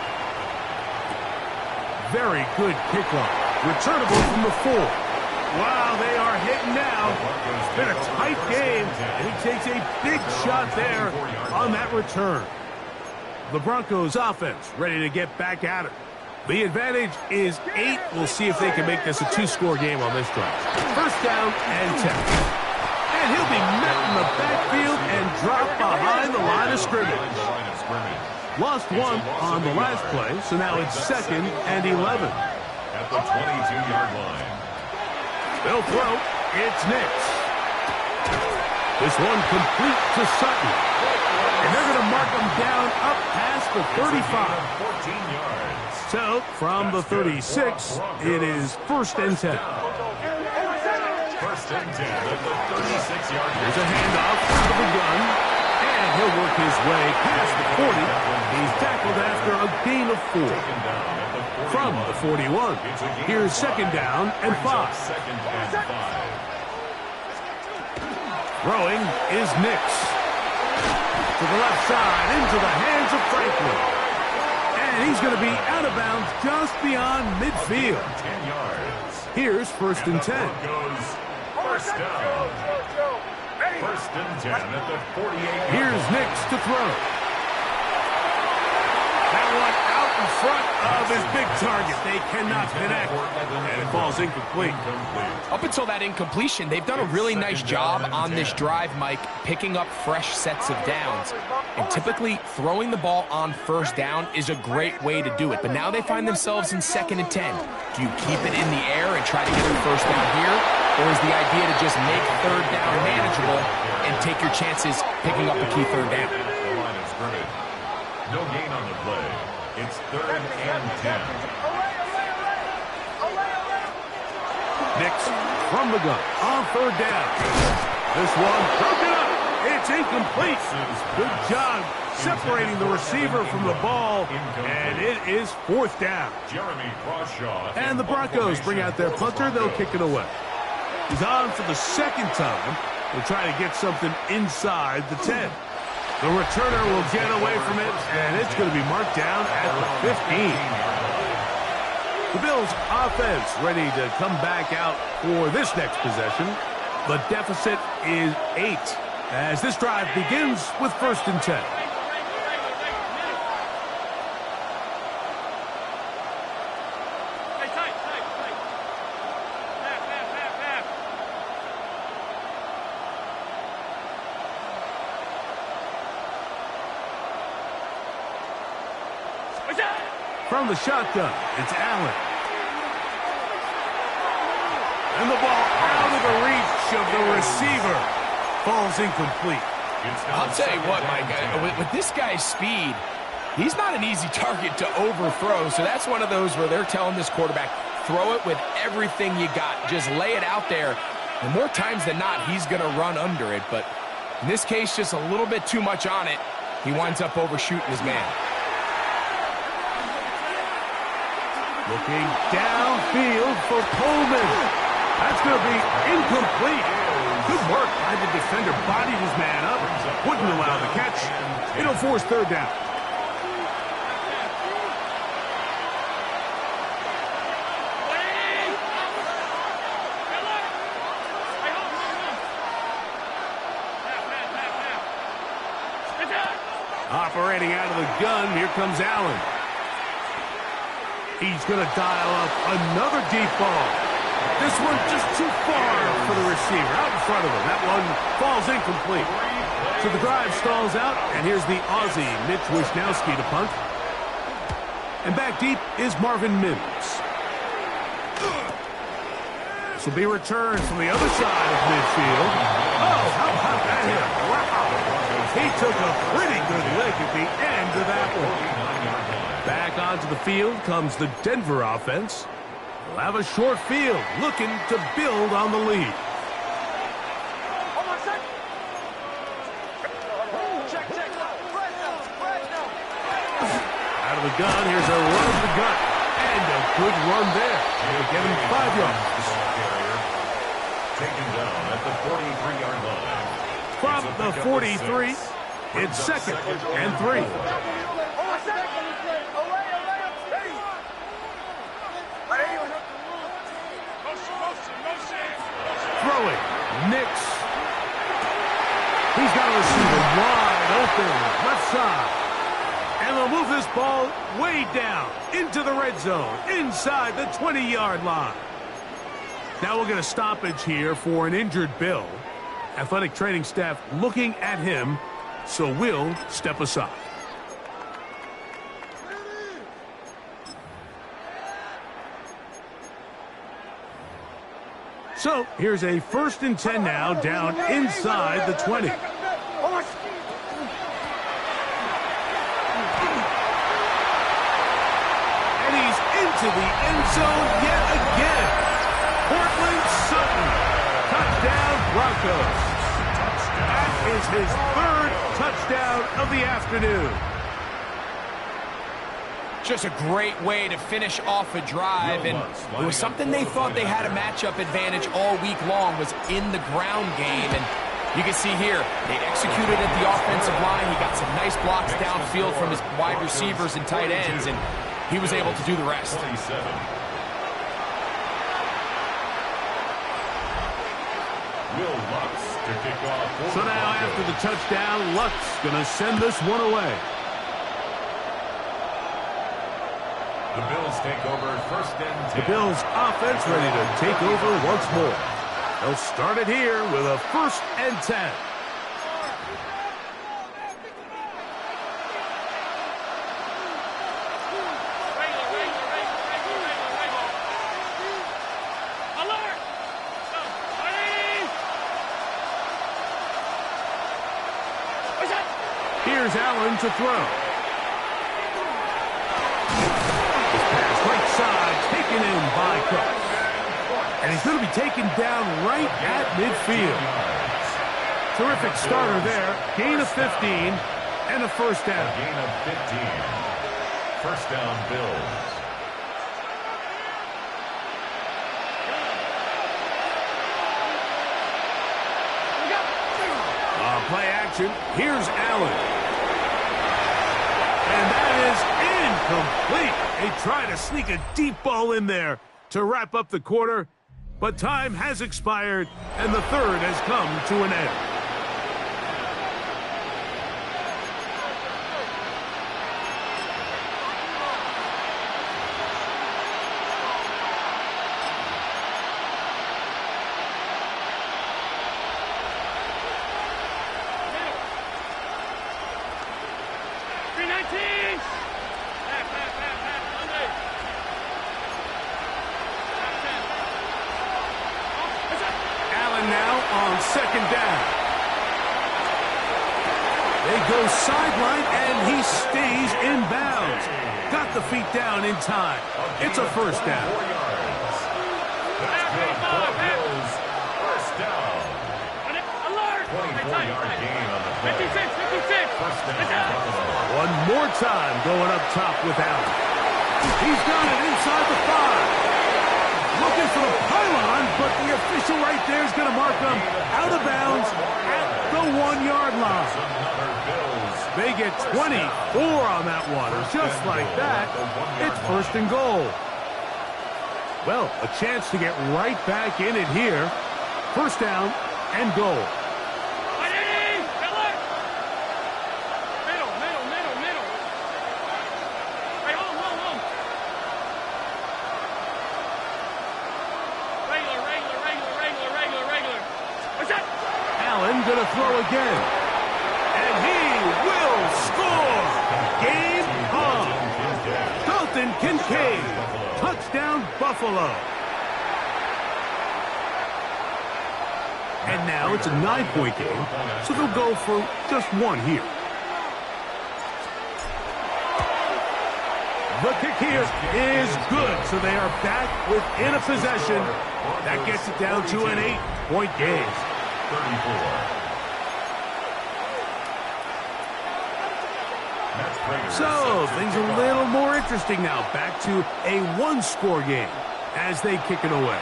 Very good kickoff. Returnable from the 4. Wow, they are hitting now. It's been a tight game, and he takes a big shot there on that return. The Broncos offense ready to get back at it. The advantage is 8. We'll see if they can make this a 2-score game on this drive. First down and 10. And he'll be met in the backfield and dropped behind the line of scrimmage. Lost one on the last play, so now it's 2nd and 11. At the 22-yard line. They'll throw. It's Nix. This one complete to Sutton. And they're going to mark him down up past the 35. 14 yards. So, from the 36, it is 1st and 10. 1st and 10 at the 36-yard line. There's a handoff out of the gun. And he'll work his way past the 40. He's tackled after a gain of 4. From the 41, here's 2nd down and 5. Throwing is Nix. To the left side, into the hands of Franklin. And he's going to be out of bounds just beyond midfield. 10 yards. Here's 1st and 10. First down. First and 10 at the 48. Here's Nix to throw. That one out in front of his big target. They cannot connect, and it falls incomplete. Up until that incompletion, they've done a really nice job on this drive, Mike, picking up fresh sets of downs. And typically, throwing the ball on first down is a great way to do it. But now they find themselves in 2nd and 10. Do you keep it in the air and try to get a first down here? Or is the idea to just make 3rd down manageable and take your chances picking up a key 3rd down? The line is scrimmage. No gain on the play. It's 3rd and 10. Nix from the gun on 3rd down. This one broken up. It's incomplete. Good job separating the receiver from the ball, and it is 4th down. Jeremy Crawshaw. And the Broncos bring out their punter. They'll kick it away. He's on for the 2nd time. They'll try to get something inside the 10. The returner will get away from it, and it's going to be marked down at the 15. The Bills offense ready to come back out for this next possession. The deficit is 8 as this drive begins with 1st and 10. From the shotgun, it's Allen. And the ball out of the reach of the receiver. Falls incomplete. I'll tell you what, Mike, with this guy's speed, he's not an easy target to overthrow. So that's one of those where they're telling this quarterback, throw it with everything you got. Just lay it out there. And more times than not, he's going to run under it. But in this case, just a little bit too much on it. He winds up overshooting his man. Looking downfield for Coleman. That's going to be incomplete. Good work by the defender. Bodied his man up. Wouldn't allow the catch. It'll force 3rd down. Operating out of the gun, here comes Allen. He's going to dial up another deep ball. This one just too far for the receiver, out in front of him. That one falls incomplete. So the drive stalls out, and here's the Aussie, Mitch Wisnowski, to punt. And back deep is Marvin Mims. This will be returned from the other side of midfield. Oh, how about that hit? Wow. He took a pretty good lick at the end of that one. Back onto the field comes the Denver offense. They'll have a short field, looking to build on the lead. Hold on a second. Check. Out of the gun, here's a run of the gut. And a good run there. They'll get him 5 yards. Taken down at the 43-yard line. From the 43, it's 2nd and 3. Throwing, Nix. He's got a receiver wide open, left side. And they'll move this ball way down into the red zone, inside the 20-yard line. Now we'll get a stoppage here for an injured Bill. Athletic training staff looking at him, so we'll step aside. So here's a 1st and 10 now, down inside the 20. And he's into the end zone yet again. Portland Sutton, touchdown Broncos. That is his 3rd touchdown of the afternoon. Just a great way to finish off a drive, and it was something they thought they had a matchup advantage all week long, was in the ground game. And you can see here, they executed at the offensive line. He got some nice blocks downfield from his wide receivers and tight ends, and he was able to do the rest. 27. Will Lutz To kick off for So the now Broncos. after the touchdown, Lutz going to send this one away. The Bills take over first and 10. The Bills offense ready to take over once more. They'll start it here with a 1st and 10. Here's Allen to throw. This pass right side taken in by Cook. And he's going to be taken down right at midfield. Terrific starter there. Gain of 15 and a 1st down. Gain of 15. 1st down, Bills. Play action. Here's Allen. And that is incomplete. They try to sneak a deep ball in there to wrap up the quarter, but time has expired, and the 3rd has come to an end. On 2nd down. They go sideline, and he stays in bounds. Got the feet down in time. It's a 1st down. 4 yards. That's good for Bills. 1st down. 24-yard gain on the play. 1st down. One more time going up top with Allen. He's got it inside the 5. Looking for the pylon, but the official right there is going to mark him out of bounds at the 1-yard line. They get 24 on that one. Just like that, it's 1st and goal. Well, a chance to get right back in it here. 1st down and goal. Going to throw again, and he will score. Game on. Dalton Kincaid, touchdown Buffalo. And now it's a 9-point game, so they'll go for just 1 here. The kick here is good, so they are back within a possession. That gets it down to an 8-point game. 34. So, things are a little more interesting now. Back to a 1-score game as they kick it away.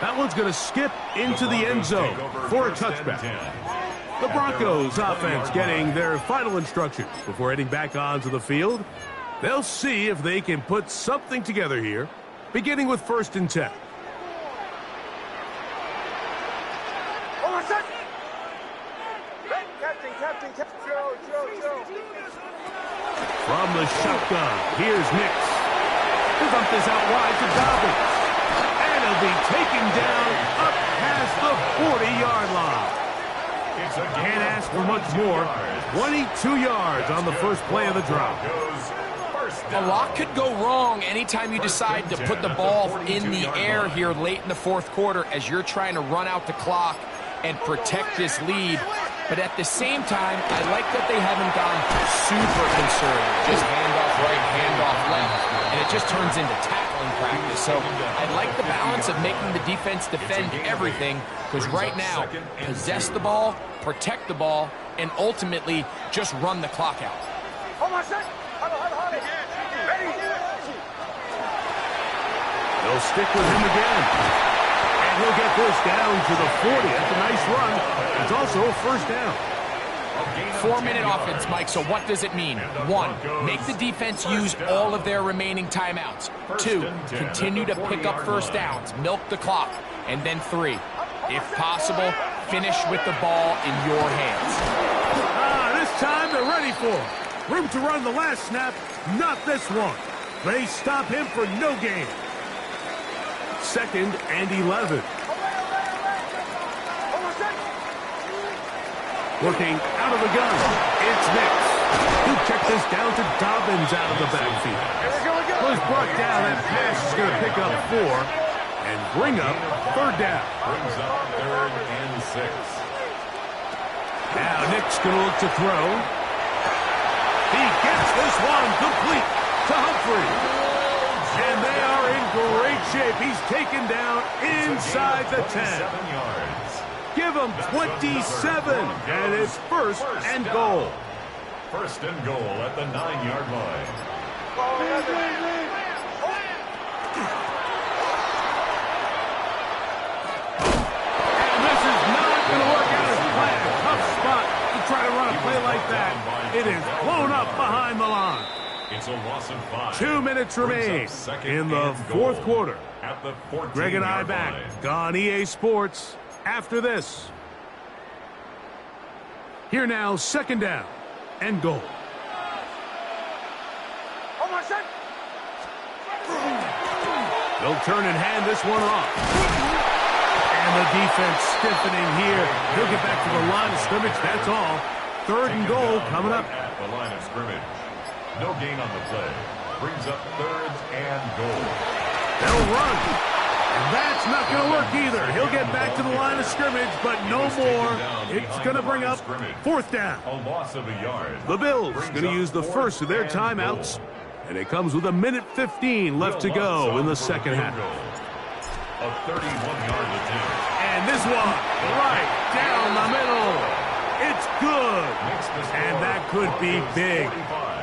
That one's going to skip into the end zone for a touchback. The Broncos offense getting their final instructions before heading back onto the field. They'll see if they can put something together here, beginning with 1st and 10. From the shotgun, here's Nix. He'll dump this out wide to Dobbins. And he'll be taken down up past the 40-yard line. Can't ask for much more. 22 yards on the first play of the drive. A lot could go wrong anytime you decide to put the ball in the air here late in the 4th quarter as you're trying to run out the clock and protect this lead. But at the same time, I like that they haven't gone super conservative. Just handoff right, handoff left, and it just turns into tackling practice. So I like the balance of making the defense defend everything, because right now, possess the ball, protect the ball, and ultimately just run the clock out. They'll stick with him again. And he'll get this down to the 40. That's a nice run. It's also a 1st down. 4-minute offense, Mike, so what does it mean? 1, make the defense use all of their remaining timeouts. 2, continue to pick up 1st downs, milk the clock. And then 3, If possible, finish with the ball in your hands. This time they're ready for it. Room to run the last snap, not this one. They stop him for no gain. 2nd and 11. Working out of the gun, it's Nix. Who checked this down to Dobbins out of the backfield. Was brought down. That pass is going to pick up 4 and bring up 3rd down. Brings up 3rd and 6. Now Nick's going to look to throw. He gets this one complete to Humphrey. And they are in great shape. He's taken down inside the 10. 7 yards. Give him 27, and it's 1st and goal. 1st and goal at the 9-yard line. And this is not going to work out as planned. Tough spot to try to run a play like that. It is blown up behind the line. It's a loss of 5. 2 minutes remain in the 4th quarter. At the 14-yard Greg and I line. back on EA Sports after this. Here now, 2nd down and goal. They'll turn and hand this one off. And the defense stiffening here. He'll get back to the line of scrimmage, that's all. 3rd and goal coming up. At the line of scrimmage. No gain on the play. Brings up 3rd and goal. They'll run. And that's not going to work either. He'll get back to the line of scrimmage, but no more. It's going to bring up 4th down. A loss of a yard. The Bills going to use the first of their timeouts. And it comes with 1:15 left to go in the 2nd half. A 31-yard attempt. And this one right down the middle. It's good. And that could be big.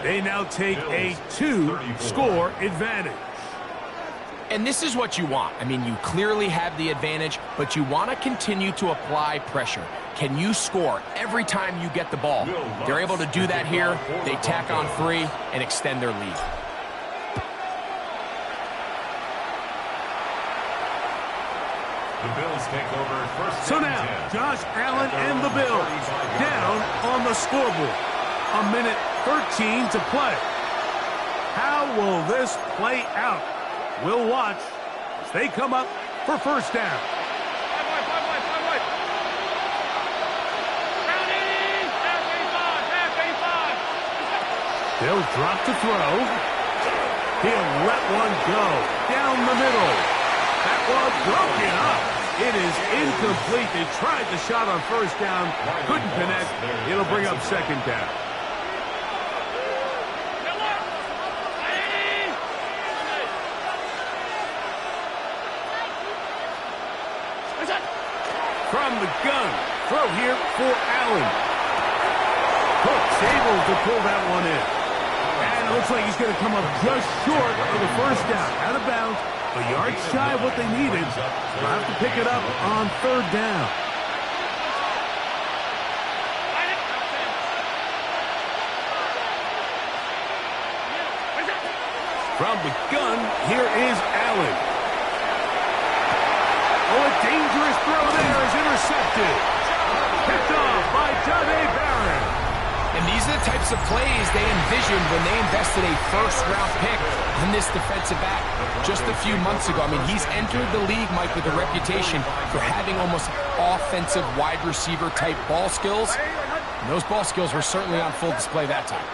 They now take a 2-score advantage. And this is what you want. I mean, you clearly have the advantage, but you want to continue to apply pressure. Can you score every time you get the ball? They're able to do that here. They tack on 3 and extend their lead. The Bills take over 1st So and now, 10. Josh Allen and the Bills down on the scoreboard. 1:13 to play. How will this play out? We'll watch as they come up for 1st down. They'll drop to throw. He'll let one go down the middle. That was broken up. It is incomplete. They tried the shot on 1st down. Couldn't connect. It'll bring up 2nd down. From the gun, throw here for Allen. Cook's able to pull that one in. And it looks like he's going to come up just short of the 1st down. Out of bounds, a yard shy of what they needed. They'll have to pick it up on 3rd down. From the gun, here is Allen. Oh, a dangerous throw there is intercepted. Picked off by Jahdae Barron. And these are the types of plays they envisioned when they invested a 1st-round pick in this defensive back just a few months ago. I mean, he's entered the league, Mike, with a reputation for having almost offensive wide receiver type ball skills. And those ball skills were certainly on full display that time.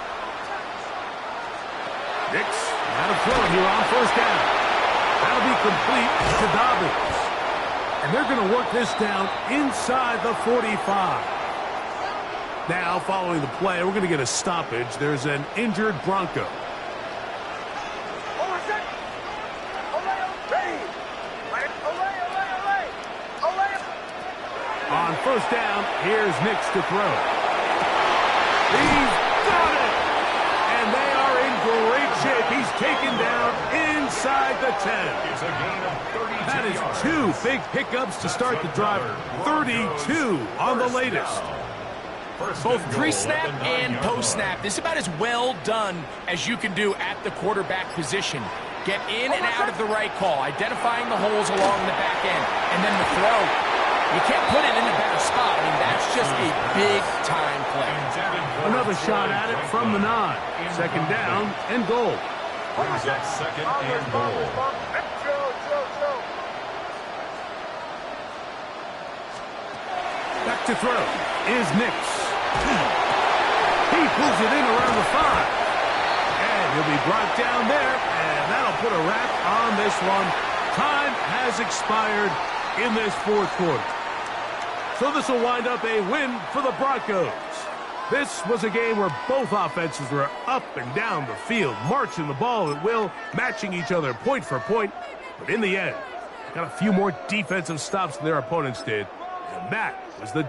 Nix out of throw here on 1st down. That'll be complete to Dobbins. And they're going to work this down inside the 45. Now, following the play, we're going to get a stoppage. There's an injured Bronco. On 1st down, here's Nix to throw. He's got it! And they are in great shape. He's taken down inside the 10. It's a gain of 32 That is yards. 2 big pickups to start the drive. 32 on the latest. Both pre-snap and post-snap. This is about as well done as you can do at the quarterback position. Get in and out of the right call, identifying the holes along the back end, and then the throw. You can't put it in a better spot. I mean, that's just a big-time play. Another shot at it from the 9. Second down and goal. Brings up second and goal. Back to throw is Nix. He pulls it in around the 5. And he'll be brought down there, and that'll put a wrap on this one. Time has expired in this fourth quarter. So this will wind up a win for the Broncos. This was a game where both offenses were up and down the field, marching the ball at will, matching each other point for point. But in the end, got a few more defensive stops than their opponents did. And that was the...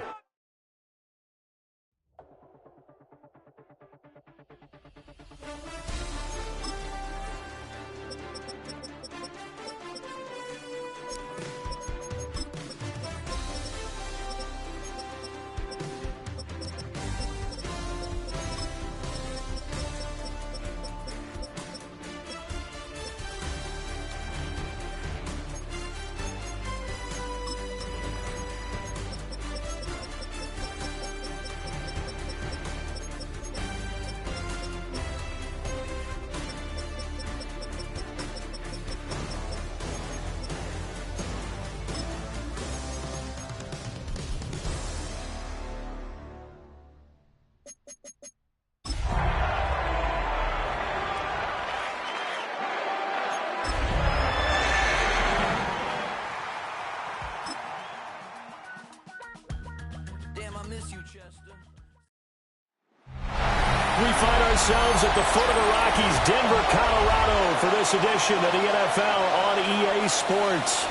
We find ourselves at the foot of the Rockies, Denver, Colorado, for this edition of the NFL on EA Sports.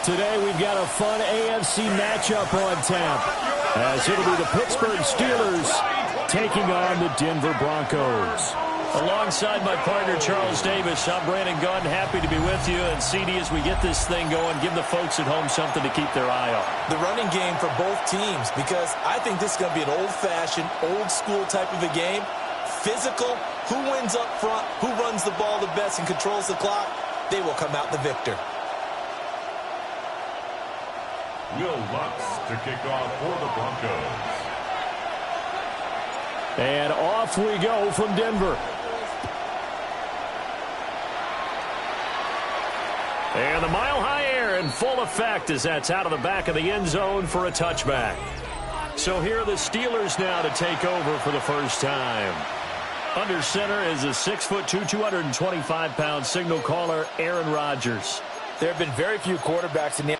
Today we've got a fun AFC matchup on tap, as it'll be the Pittsburgh Steelers taking on the Denver Broncos. Alongside my partner, Charles Davis, I'm Brandon Gunn, happy to be with you. And CD, as we get this thing going, give the folks at home something to keep their eye on. The running game for both teams, because I think this is going to be an old-fashioned, old-school type of a game. Physical, who wins up front, who runs the ball the best and controls the clock, they will come out the victor. Will Lutz to kick off for the Broncos. And off we go from Denver. And the mile-high air in full effect as that's out of the back of the end zone for a touchback. So here are the Steelers now to take over for the first time. Under center is a 6'2", 225-pound signal caller, Aaron Rodgers. There have been very few quarterbacks in the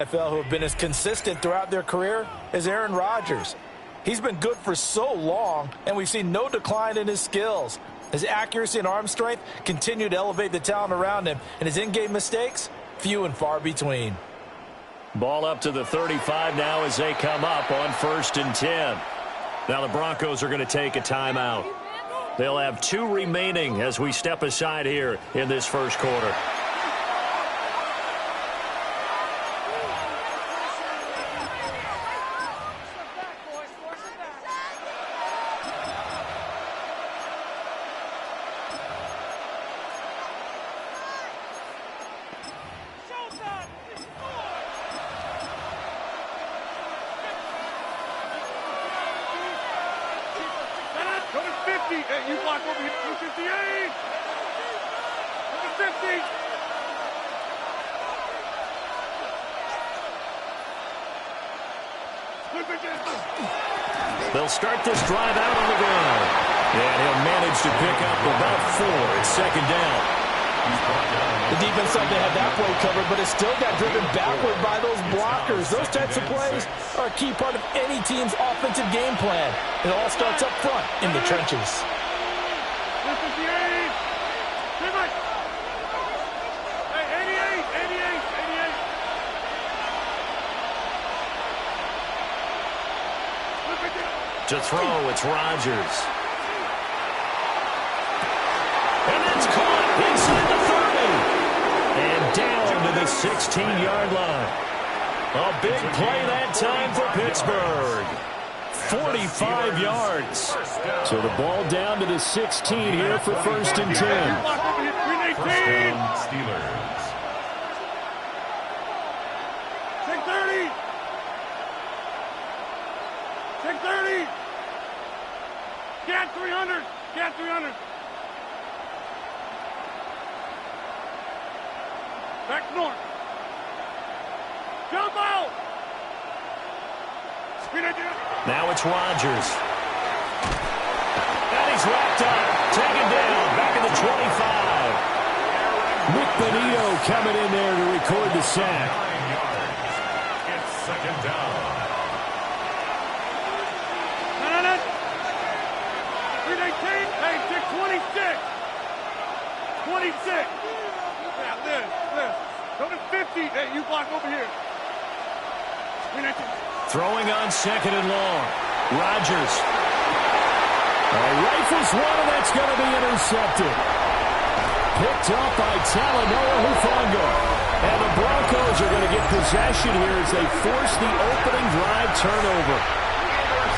NFL who have been as consistent throughout their career as Aaron Rodgers. He's been good for so long, and we've seen no decline in his skills. His accuracy and arm strength continue to elevate the talent around him, and his in-game mistakes, few and far between. Ball up to the 35 now as they come up on 1st and 10. Now the Broncos are going to take a timeout. They'll have 2 remaining as we step aside here in this first quarter. You block over here, 258. 50. They'll start this drive out on the ground. And he'll manage to pick up about 4. It's 2nd down. The defense thought they had that play covered, but it still got driven backward by those blockers. Those types of plays are a key part of any team's offensive game plan. It all starts up front in the trenches. 88. To throw, it's Rodgers. And it's caught inside the 30. And down to the 16-yard line. A big play that time for Pittsburgh. 45 yards. So the ball down to the 16 here for 1st and 10. First down, Steelers. 630. 630. Get 300. Get 300. Back north. Jump out. Now it's Rodgers. And he's wrapped up. Taken down. Back at the 25. Nick Benito coming in there to record the sack. 9 yards. It's 2nd down. 26. Yeah, Liz. Go to 50. Hey, you block over here. Throwing on 2nd and long. Rodgers. Rifles one, and that's going to be intercepted. Picked up by Talanoa Hufanga. And the Broncos are going to get possession here as they force the opening drive turnover.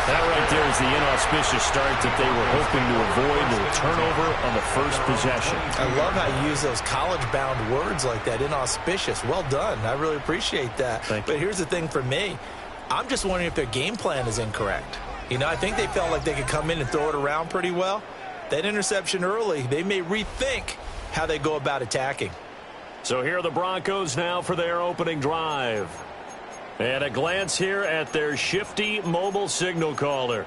That right there is the inauspicious start that they were hoping to avoid, the turnover on the first possession. I love how you use those college-bound words like that, inauspicious. Well done. I really appreciate that. But here's the thing for me. I'm just wondering if their game plan is incorrect. You know, I think they felt like they could come in and throw it around pretty well. That interception early, they may rethink how they go about attacking. So here are the Broncos now for their opening drive. And a glance here at their shifty mobile signal caller.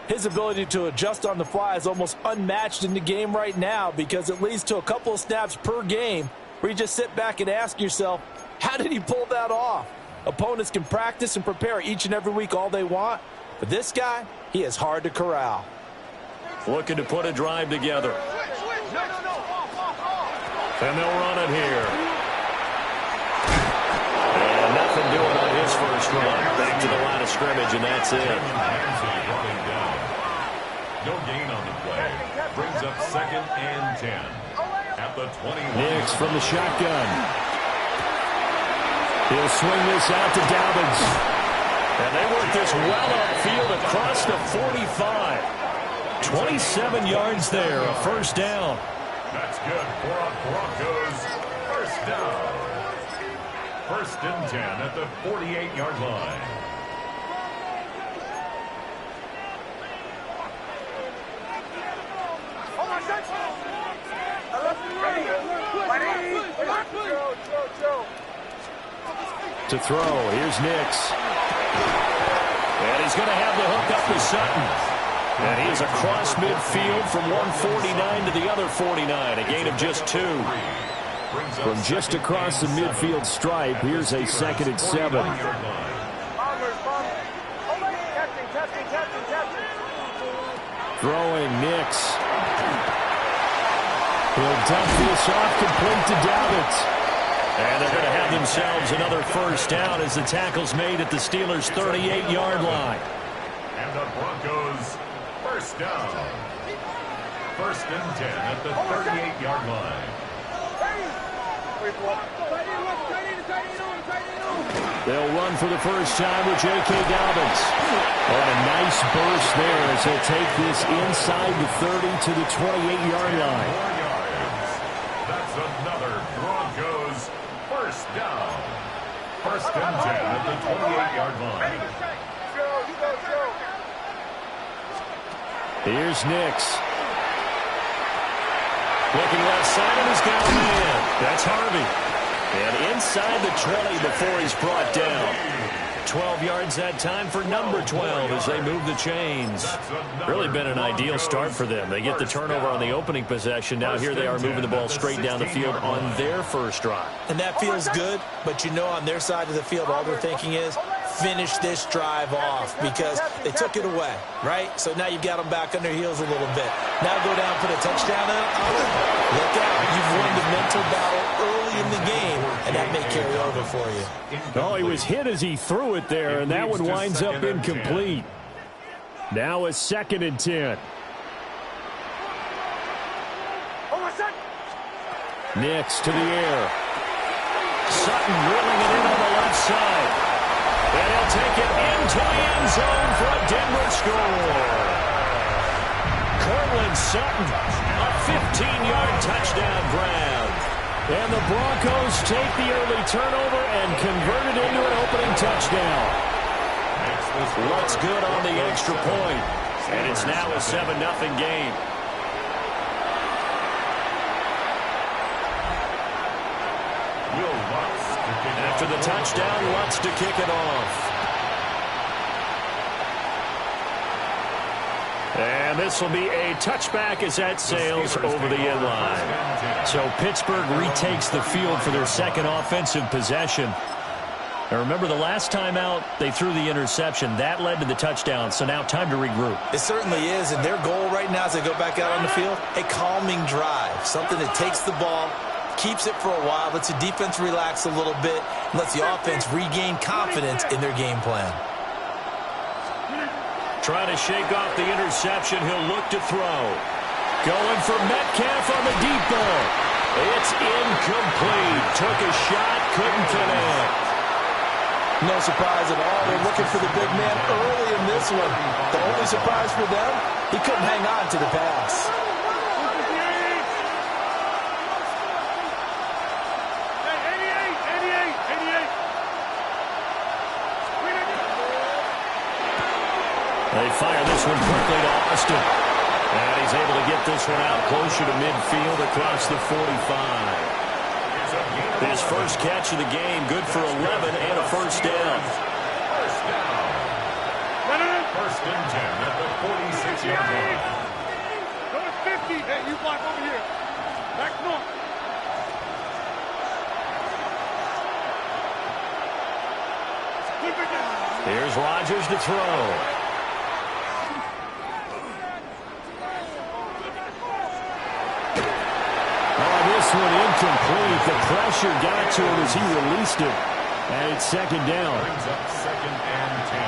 His ability to adjust on the fly is almost unmatched in the game right now because it leads to a couple of snaps per game where you just sit back and ask yourself, how did he pull that off? Opponents can practice and prepare each and every week all they want, but this guy, he is hard to corral. Looking to put a drive together. And they'll run it here. And nothing doing on his first run. Back to the line of scrimmage, and that's it. No gain on the play. Brings up 2nd and 10. At the 21. Nix from the shotgun. He'll swing this out to Dobbins. And they work this well upfield across the 45. 27 yards there, a first down. That's good for a Broncos first down. 1st and 10 at the 48-yard line. To throw, here's Nix. And he's going to have the hook up to Sutton. And he is across midfield from 149 to the other 49, a gain of just 2. From just across the midfield stripe, here's a 2nd and 7. Throwing Nix. He'll dump this off complete to Davids. And they're going to have themselves another first down as the tackle's made at the Steelers' 38-yard line. And the Broncos first down. 1st and 10 at the 38-yard line. They'll run for the first time with J.K. Dobbins. And a nice burst there as he'll take this inside the 30 to the 28-yard line. 4 yards. That's another Broncos first down. 1st and 10 at the 28-yard line. Here's Nix. Looking left side, and he's got a man. That's Harvey. And inside the 20 before he's brought down. 12 yards that time for number 12 as they move the chains. Really been an ideal start for them. They get the turnover on the opening possession. Now here they are moving the ball straight down the field on their first drive. And that feels good, but you know on their side of the field all they're thinking is finish this drive off because they took it away, right? So now you've got them back on their heels a little bit. Now go down, put a touchdown on it. Look out. You've won the mental battle early in the game, and that may carry over for you. Oh, he was hit as he threw it there, and that one winds up incomplete. Now a 2nd and 10. Nix to the air. Sutton drilling it in on the left side. And he'll take it into the end zone for a Denver score. Cortland Sutton, a 15-yard touchdown grab. And the Broncos take the early turnover and convert it into an opening touchdown. Looks good on the extra point. And it's now a 7-0 game. After the touchdown, wants to kick it off. And this will be a touchback as that sails over the end line. So Pittsburgh retakes the field for their 2nd offensive possession. Now remember, the last time out, they threw the interception. That led to the touchdown, so now time to regroup. It certainly is, and their goal right now as they go back out on the field, a calming drive, something that takes the ball, keeps it for a while, lets the defense relax a little bit, and lets the offense regain confidence in their game plan. Trying to shake off the interception. He'll look to throw. Going for Metcalf on the deep ball. It's incomplete. Took a shot, couldn't connect. No surprise at all. They're looking for the big man early in this one. The only surprise for them, he couldn't hang on to the pass. They fire this one quickly to Austin. And he's able to get this one out closer to midfield across the 45. His first catch of the game, good for 11 and a first down. First down. 1st and 10 at the 46-yard line. Number 50. Hey, you block over here. Back north. Here's Rodgers to throw. This one incomplete. The pressure got to him as he released it. And it's 2nd down. Brings up 2nd and 10.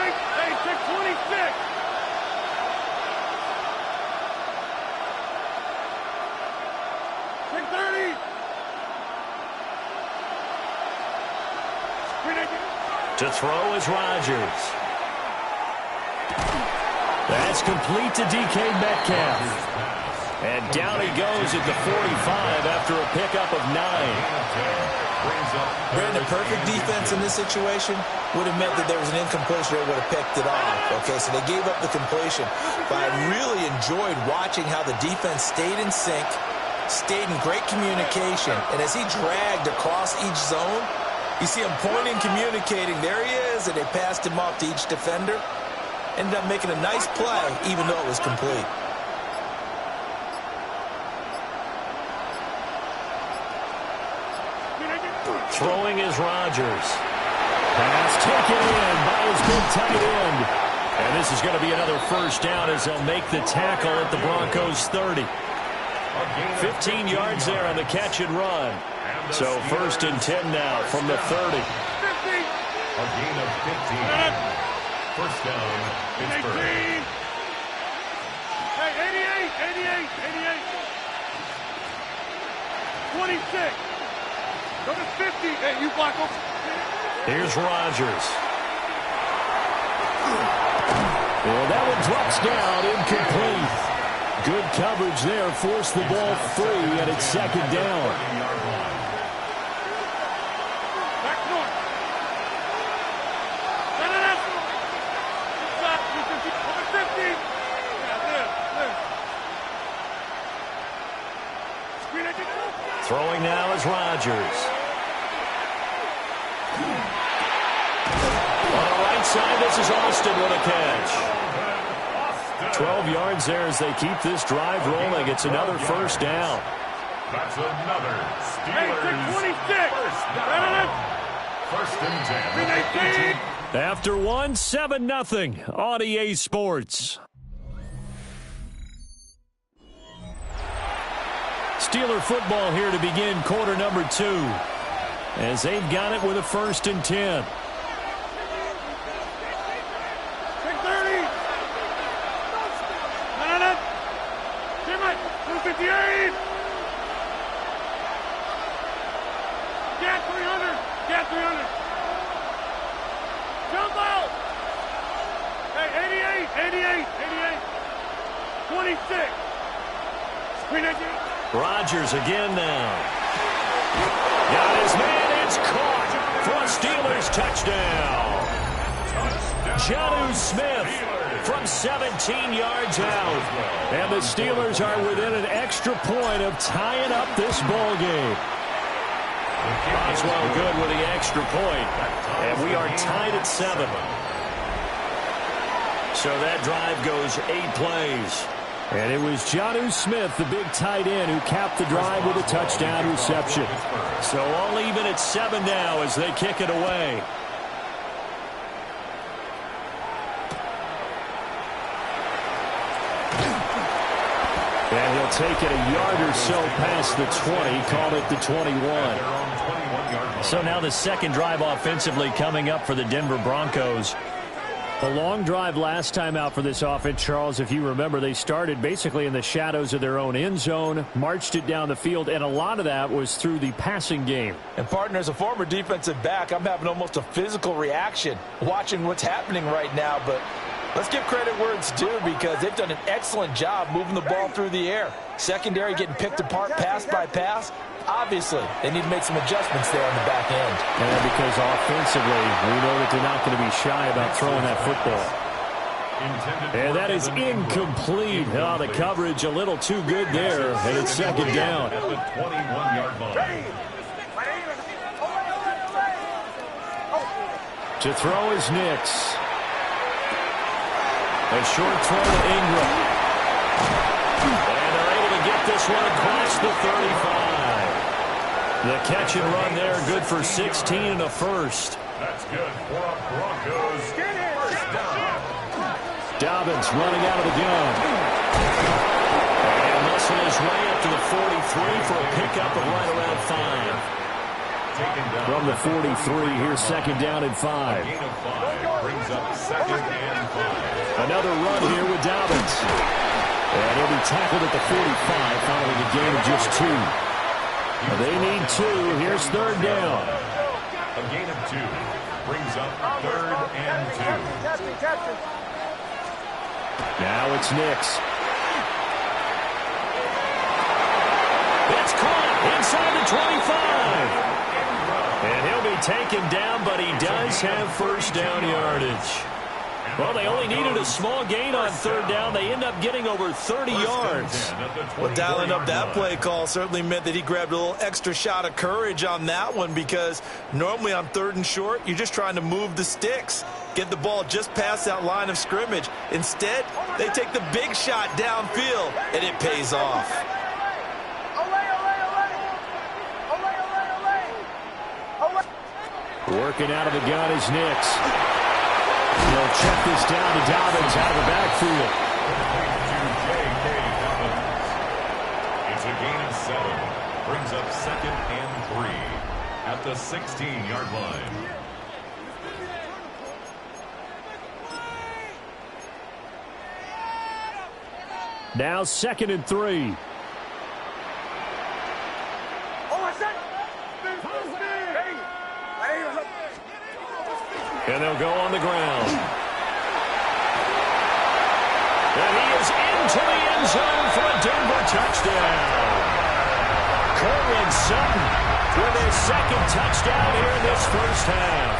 Hey, 626. To throw is Rodgers. That's complete to DK Metcalf. And down he goes at the 45 after a pickup of 9. Brandon, perfect defense in this situation would have meant that there was an incompletion. They would have picked it off. Okay, so they gave up the completion. But I really enjoyed watching how the defense stayed in sync, stayed in great communication. And as he dragged across each zone, you see him pointing, communicating. There he is, and they passed him off to each defender. Ended up making a nice play, even though it was complete. Throwing is Rodgers. Pass taken in by his big tight end. And this is going to be another first down as they'll make the tackle at the Broncos' 30. 15 yards there on the catch and run. So 1st and 10 now from the 30. A gain of 15. First down, Pittsburgh. Hey, 88. 26. Go to 50. Hey, you block him. Here's Rodgers. Well, that one drops down, incomplete. Good coverage there, forced the ball free, and it's 2nd down. Back north. Over 50. Yeah, live. Screen it. Throwing now is Rodgers. On the right side, this is Austin with a catch. 12 yards there as they keep this drive rolling. It's another first down. That's another Steelers 26. first down. 1st and 10. After one, 7-0 on EA Sports. Steeler football here to begin quarter number 2. As they've got it with a 1st and 10. 58! Get 300! Get 300! Jump out! Hey, 88! 26! Screen it. Rodgers again now. Got his man, it's caught for a Steelers touchdown. Jonnu Smith from 17 yards out. And the Steelers are within an extra point of tying up this ball game. Boswell good with the extra point. And we are tied at 7. So that drive goes 8 plays. And it was Jonnu Smith, the big tight end, who capped the drive with a touchdown reception. So all even at 7 now as they kick it away. And he'll take it a yard or so past the 20, called it the 21. So now the second drive offensively coming up for the Denver Broncos. A long drive last time out for this offense, Charles. If you remember, they started basically in the shadows of their own end zone, marched it down the field, and a lot of that was through the passing game. And, partner, as a former defensive back, I'm having almost a physical reaction watching what's happening right now. But let's give credit where it's due because they've done an excellent job moving the ball through the air. Secondary getting picked apart pass by pass. Obviously, they need to make some adjustments there on the back end. And because offensively, we know that they're not going to be shy about throwing that football. And that is incomplete. Oh, the coverage a little too good there, and it's second down. At the 21-yard line. To throw is Nix. A short throw to Ingram. And they're able to get this one across the 35. The catch and run there, good for 16 and a first. That's good for a Broncos first down. Dobbins running out of the gun. And muscling his way up to the 43 for a pickup of right around 5. From the 43, here's second down and 5. Gain of 5 brings up 2nd and 5. Another run here with Dobbins. And he'll be tackled at the 45, following a gain of just 2. They need 2. Here's third down. A gain of 2 brings up 3rd and 2. Now it's Nix. It's caught inside the 25. And he'll be taken down, but he does have first down yardage. Well, they only needed a small gain on third down. They end up getting over 30 yards. Well, dialing up that play call certainly meant that he grabbed a little extra shot of courage on that one because normally on 3rd and short, you're just trying to move the sticks, get the ball just past that line of scrimmage. Instead, they take the big shot downfield, and it pays off. Working out of the gun is Nix. They'll check this down to Dobbins out of the backfield. It's a gain of 7. Brings up 2nd and 3 at the 16-yard line. Now 2nd and 3. And they'll go on the ground. And he is into the end zone for a Denver touchdown. Cortland Sutton with his 2nd touchdown here in this first half.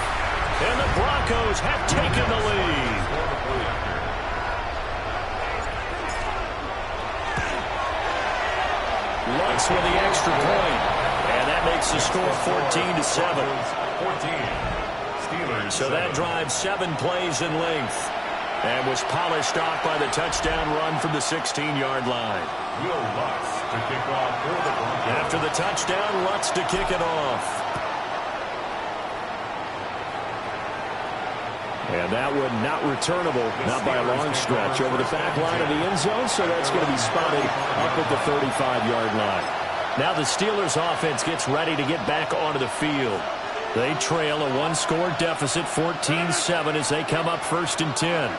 And the Broncos have taken the lead. Lutz with the extra point. And that makes the score 14-7. 14. So that drive 7 plays in length and was polished off by the touchdown run from the 16-yard line. Will Lutz to kick off for the Broncos. After the touchdown, Lutz to kick it off. And that one not returnable, not by a long stretch, over the back line of the end zone, so that's going to be spotted up at the 35-yard line. Now the Steelers offense gets ready to get back onto the field. They trail a 1-score deficit, 14-7, as they come up 1st and 10.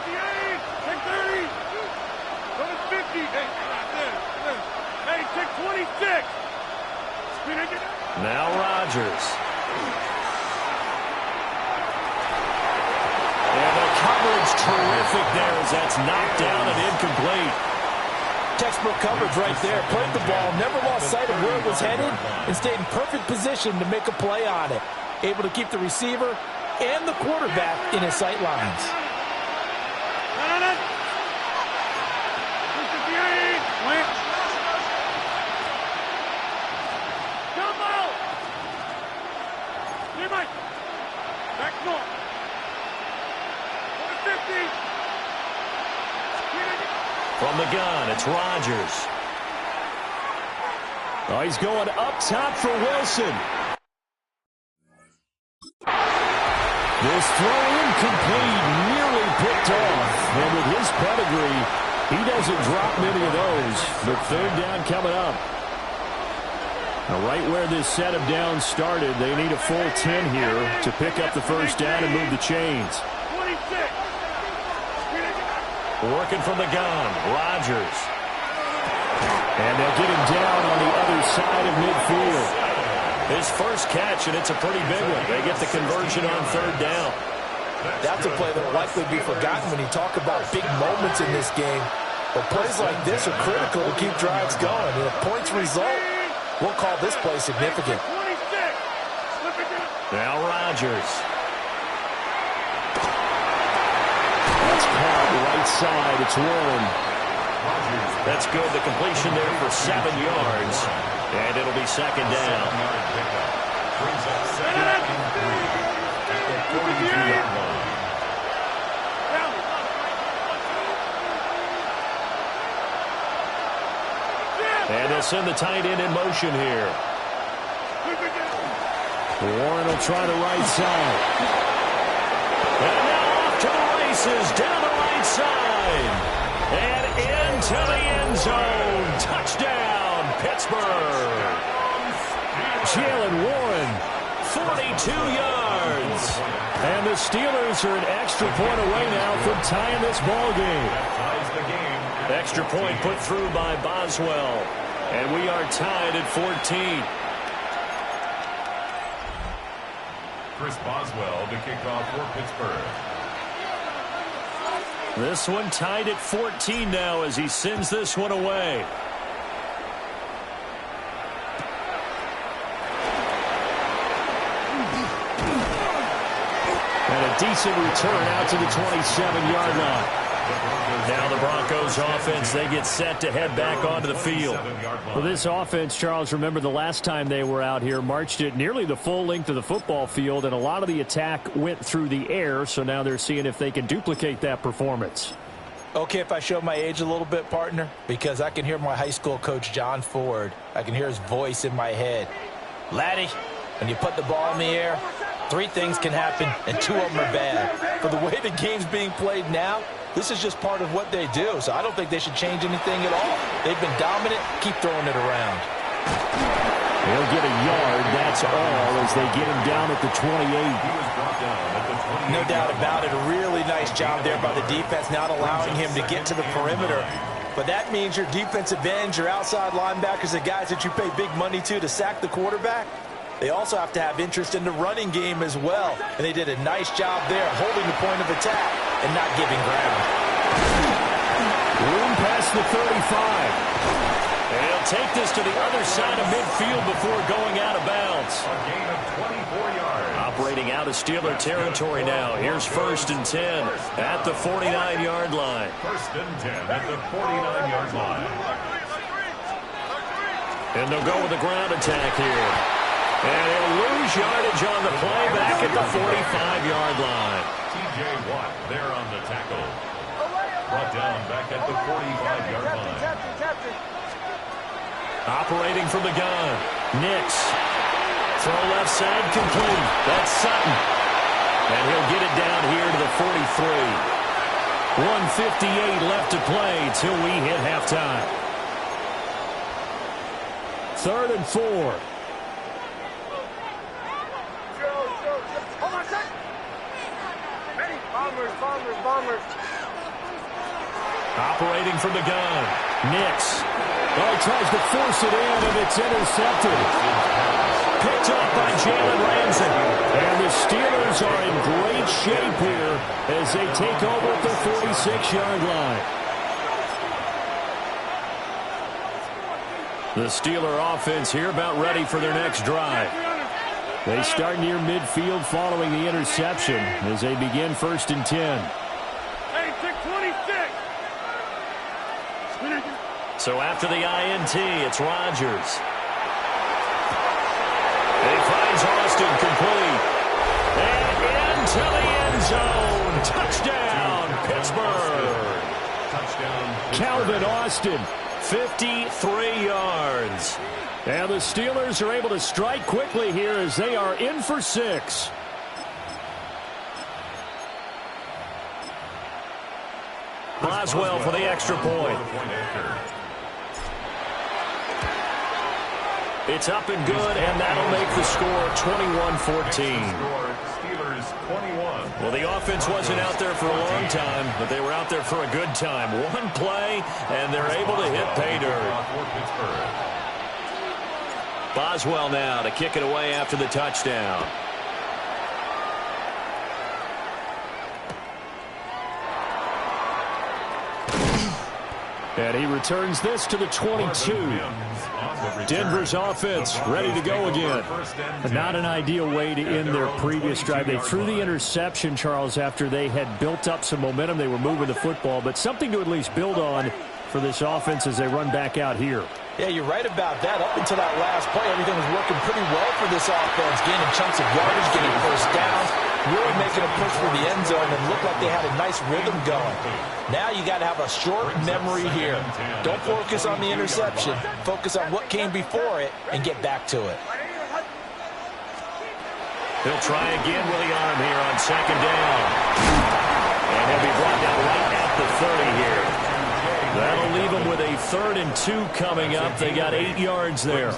Hey, take 26. Now Rodgers. And the coverage terrific there as that's knocked down and incomplete. Textbook coverage right there. Played the ball, never lost sight of where it was headed, and stayed in perfect position to make a play on it. Able to keep the receiver and the quarterback in his sight lines. From the gun, it's Rodgers. Oh, he's going up top for Wilson. This throw incomplete, nearly picked off. And with his pedigree, he doesn't drop many of those. But 3rd down coming up. Now, right where this set of downs started, they need a full 10 here to pick up the 1st down and move the chains. Working from the gun, Rodgers. And they'll get him down on the other side of midfield. His first catch, and it's a pretty big one. They get the conversion on 3rd down. That's a play that will likely be forgotten when you talk about big moments in this game. But plays like this are critical to keep drives going. And if points result, we'll call this play significant. Now Rodgers. That's caught right side. It's Warren. That's good. The completion there for 7 yards. And it'll be 2nd down. Brings up 2nd and 3 at the 42-yard line. And they'll send the tight end in motion here. Warren will try the right side. And now off to the races, down the right side. And into the end zone. Touchdown, Pittsburgh. Jalen Warren, 42 yards. And the Steelers are an extra point away now from tying this ball game. Extra point put through by Boswell. And we are tied at 14. Chris Boswell to kick off for Pittsburgh. This one tied at 14 now as he sends this one away. And a decent return out to the 27-yard line. Now the Broncos offense, they get set to head back onto the field. Well, this offense, Charles, remember the last time they were out here, marched it nearly the full length of the football field, and a lot of the attack went through the air, so now they're seeing if they can duplicate that performance. Okay, if I show my age a little bit, partner, because I can hear my high school coach, John Ford. I can hear his voice in my head. Laddie, when you put the ball in the air, Three things can happen, and two of them are bad. For the way the game's being played now, this is just part of what they do, so I don't think they should change anything at all. They've been dominant. Keep throwing it around. They'll get a yard, that's all, as they get him down at the 28. No doubt about it. A really nice job there by the defense, not allowing him to get to the perimeter. But that means your defensive ends, your outside linebackers, the guys that you pay big money to sack the quarterback, they also have to have interest in the running game as well. And they did a nice job there, holding the point of attack and not giving ground. Room past the 35. And he'll take this to the other side of midfield before going out of bounds. A gain of 24 yards. Operating out of Steeler territory now. Here's 1st and 10 at the 49-yard line. 1st and 10 at the 49-yard line. And they'll go with a ground attack here. And he'll lose yardage on the play back at the 45-yard line. T.J. Watt there on the tackle. Brought down back at the 45-yard line. Operating from the gun. Nix. Throw left side complete. That's Sutton. And he'll get it down here to the 43. 1:58 left to play till we hit halftime. 3rd and 4. Bombers. Operating from the gun. Nix. Oh, he tries to force it in, and it's intercepted. Picked up by Jalen Ramsey. And the Steelers are in great shape here as they take over at the 46-yard line. The Steeler offense here about ready for their next drive. They start near midfield following the interception as they begin 1st and 10. So after the INT, it's Rodgers. He finds Austin complete. And into the end zone. Touchdown, Pittsburgh. Touchdown. Calvin Austin. 53 yards. And the Steelers are able to strike quickly here as they are in for 6. Boswell for the extra point. It's up and good, and that'll make the score 21-14. Steelers 21. Well, the offense wasn't out there for a long time, but they were out there for a good time. One play, and they're able to hit pay dirt. Boswell now to kick it away after the touchdown. And he returns this to the 22. Denver's offense ready to go again. Not an ideal way to end their previous drive. They threw the interception, Charles, after they had built up some momentum. They were moving the football, but something to at least build on for this offense as they run back out here. Yeah, you're right about that. Up until that last play, everything was working pretty well for this offense. Gaining chunks of yardage, getting first downs, really making a push for the end zone, and looked like they had a nice rhythm going. Now you got to have a short memory here. Don't focus on the interception. Focus on what came before it and get back to it. He'll try again with the arm here on 2nd down. And he'll be brought down right at the 30 here. That'll leave them with a 3rd and 2 coming up. They got 8 yards there.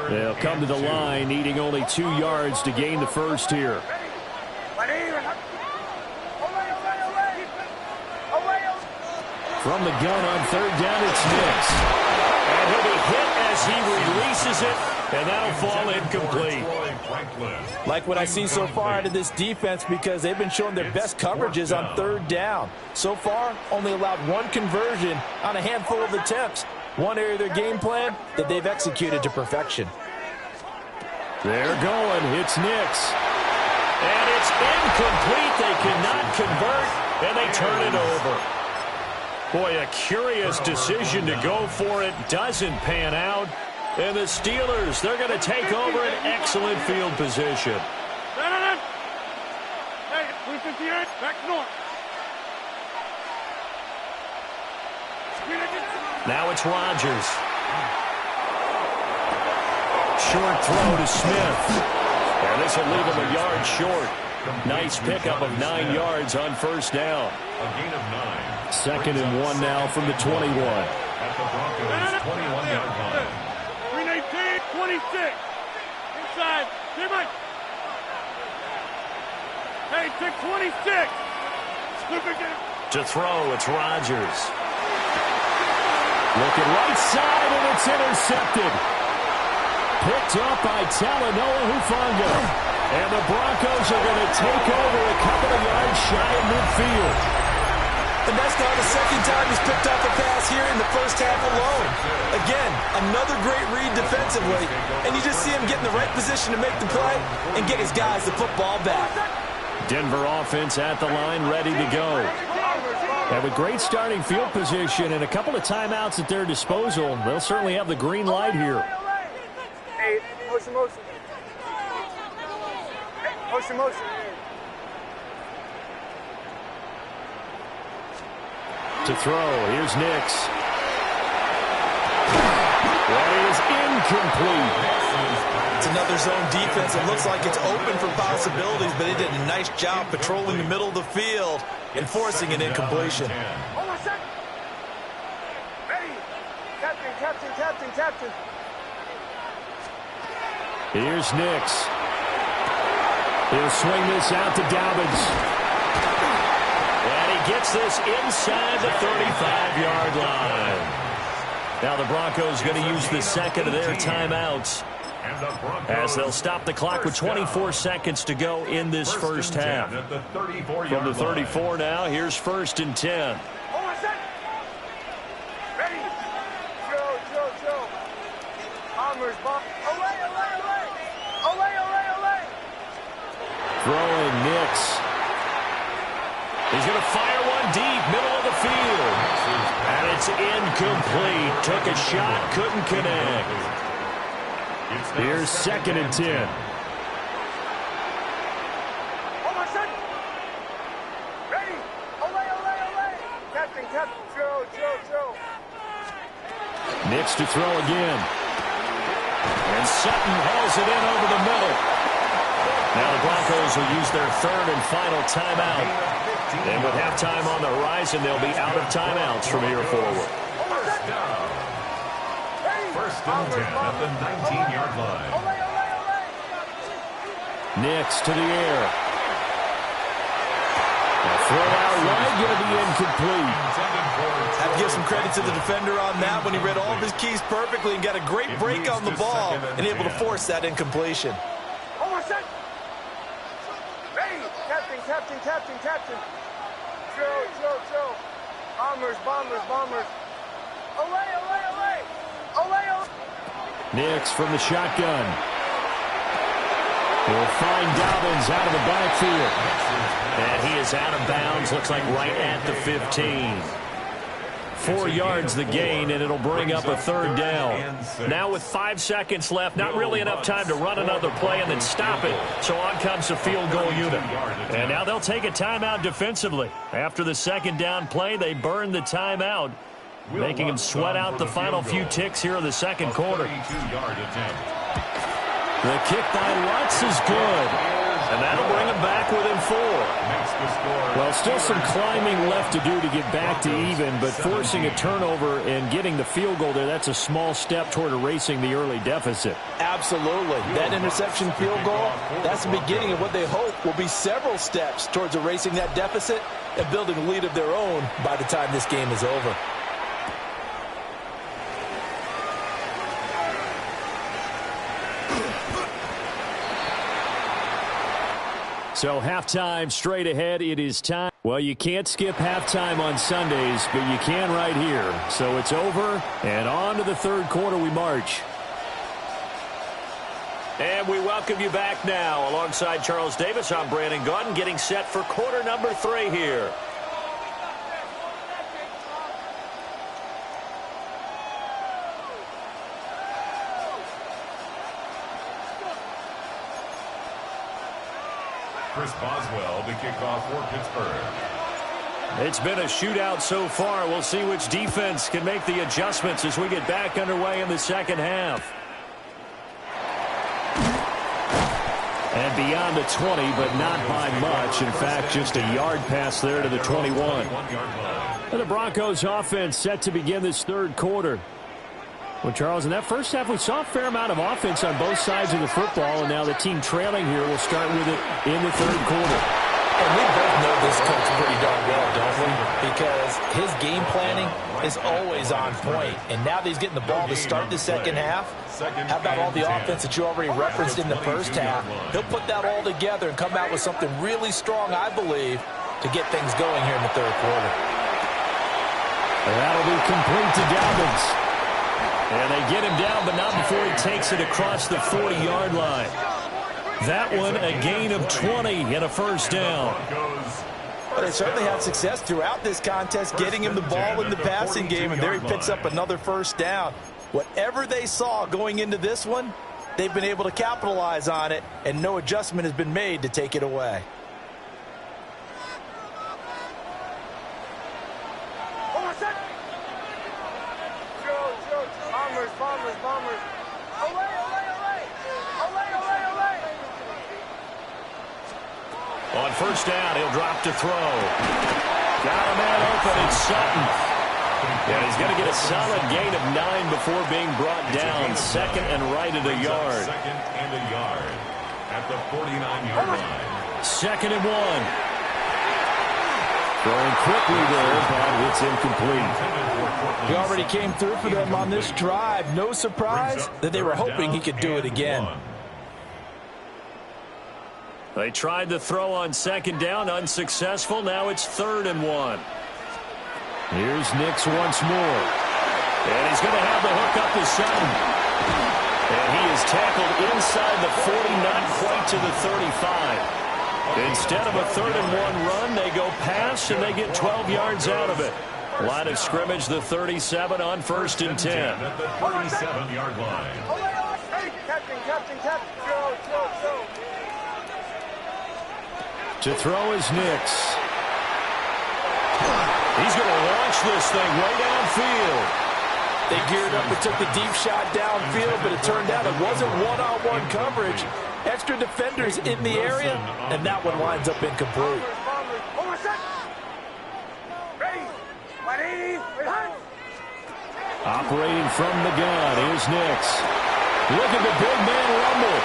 They'll come to the line, needing only 2 yards to gain the first here. From the gun on 3rd down, it's Nix. And he'll be hit as he releases it, and that'll fall incomplete. Like what I've seen so far out of this defense, because they've been showing their best coverages on 3rd down. So far, only allowed 1 conversion on a handful of attempts. One area of their game plan that they've executed to perfection. They're going. It's Nix. And it's incomplete. They cannot convert, and they turn it over. Boy, a curious decision to go for it. Doesn't pan out. And the Steelers, they're going to take over an excellent field position. Hey, 358, back north. Now it's Rodgers. Short throw to Smith. And this will leave him a yard short. Nice pickup of 9 yards on first down. A gain of 9. 2nd and 1 now from the 21. At the Broncos' 21-yard line. 319, 26. Inside. Too much. Hey, pick 26. To throw, it's Rodgers. Looking right side, and it's intercepted. Picked up by Talanoa Hufanga. And the Broncos are going to take over a couple of yards shy of midfield. And that's now the second time he's picked up a pass here in the first half alone. Again, another great read defensively. And you just see him get in the right position to make the play and get his guys the football back. Denver offense at the line, ready to go. Have a great starting field position and a couple of timeouts at their disposal. They'll certainly have the green light here. Hey, motion. Motion. To throw, here's Nix. That is incomplete. It's another zone defense. It looks like it's open for possibilities, but they did a nice job patrolling the middle of the field and forcing an incompletion. Hold on a second. Ready. Captain. Here's Nix. He'll swing this out to Dobbins. And he gets this inside the 35-yard line. Now the Broncos going to use the second of their timeouts as they'll stop the clock with 24 seconds to go in this first half. From the 34 now, here's 1st and 10. Hold on a second. Ready. Joe. Palmer's bomb. Away. Throwing Nix. He's going to fire one deep, middle of the field. And it's incomplete. Took a shot, couldn't connect. Here's 2nd and 10. Hold on a second. Ready. Away. Captain. Joe. Nix to throw again. And Sutton hauls it in over the middle. Now the Broncos will use their 3rd and final timeout. And with halftime on the horizon, they'll be out of timeouts from here forward. First and 10 at the 19-yard line. Nix to the air. Throw out wide, going to be incomplete. Have to give some credit to the defender on that when he read all of his keys perfectly and got a great break on the ball and able to force that incompletion. Hold on a second. Ready. Captain. Joe. Bombers. Away. Nix from the shotgun. He'll find Dobbins out of the backfield. And he is out of bounds, looks like right at the 15. 4 yards the gain, and it'll bring up a 3rd down. Now with 5 seconds left, not really enough time to run another play and then stop it. So on comes the field goal unit. And now they'll take a timeout defensively. After the 2nd down play, they burn the timeout, making them sweat out the final few ticks here in the 2nd quarter. The kick by Lutz is good. And that'll bring them back within 4. Well, still some climbing left to do to get back to even, but forcing a turnover and getting the field goal there, that's a small step toward erasing the early deficit. Absolutely. That interception field goal, that's the beginning of what they hope will be several steps towards erasing that deficit and building a lead of their own by the time this game is over. So halftime straight ahead. It is time. Well, you can't skip halftime on Sundays, but you can right here. So it's over, and on to the 3rd quarter we march. And we welcome you back now. Alongside Charles Davis, I'm Brandon Gaudin, getting set for quarter number 3 here. Chris Boswell to kick off for Pittsburgh. It's been a shootout so far. We'll see which defense can make the adjustments as we get back underway in the 2nd half. And beyond the 20, but not by much. In fact, just a yard pass there to the 21. And the Broncos offense set to begin this third quarter. Well, Charles, in that first half, we saw a fair amount of offense on both sides of the football, and now the team trailing here will start with it in the third quarter. And we both know this coach pretty darn well, don't we? Because his game planning is always on point. And now that he's getting the ball to start the second half, how about all the offense that you already referenced in the first half? He'll put that all together and come out with something really strong, I believe, to get things going here in the third quarter. And that'll be complete to Dobbins. And they get him down, but not before he takes it across the 40-yard line. That one, a gain of 20 and a first down. But they certainly had success throughout this contest, getting him the ball in the passing game, and there he picks up another first down. Whatever they saw going into this one, they've been able to capitalize on it, and no adjustment has been made to take it away. Bombers. On first down, he'll drop to throw. Got a man open, it's Sutton. And he's going to get a solid gain of 9 before being brought down. Second and right at a yard. Second and a yard at the 49-yard line. Second and 1. Throwing quickly there, but it's incomplete. He already came through for them on this drive. No surprise that they were hoping he could do it again. They tried to throw on second down, unsuccessful. Now it's third and 1. Here's Nix once more. And he's going to have the hook up to Sutton. And he is tackled inside the 40, not quite to the 35. Instead of a third and 1 run, they go pass and they get 12 yards out of it. Line of scrimmage, the 37 on first and 10. At the 37-yard line. Captain, go. To throw is Nix. He's going to launch this thing way downfield. They geared up and took the deep shot downfield, but it turned out it wasn't one-on-one coverage. Extra defenders in the area, and that one winds up incomplete. Operating from the gun, here's Nix. Look at the big man rumble.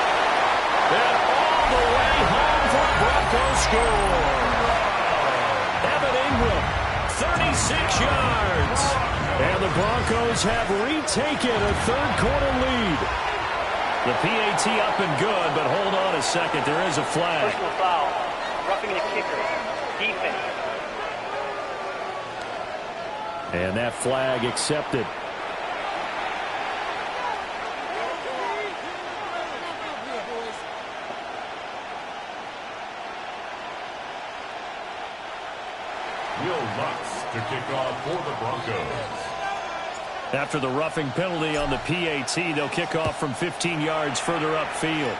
And all the way home for a Broncos score. Evan Ingram, 36 yards. And the Broncos have retaken a third-quarter lead. The PAT up and good, but hold on a second. There is a flag. Personal foul. Roughing the kicker. Defense. And that flag accepted. Will Lutz to kick off for the Broncos. After the roughing penalty on the PAT, they'll kick off from 15 yards further upfield.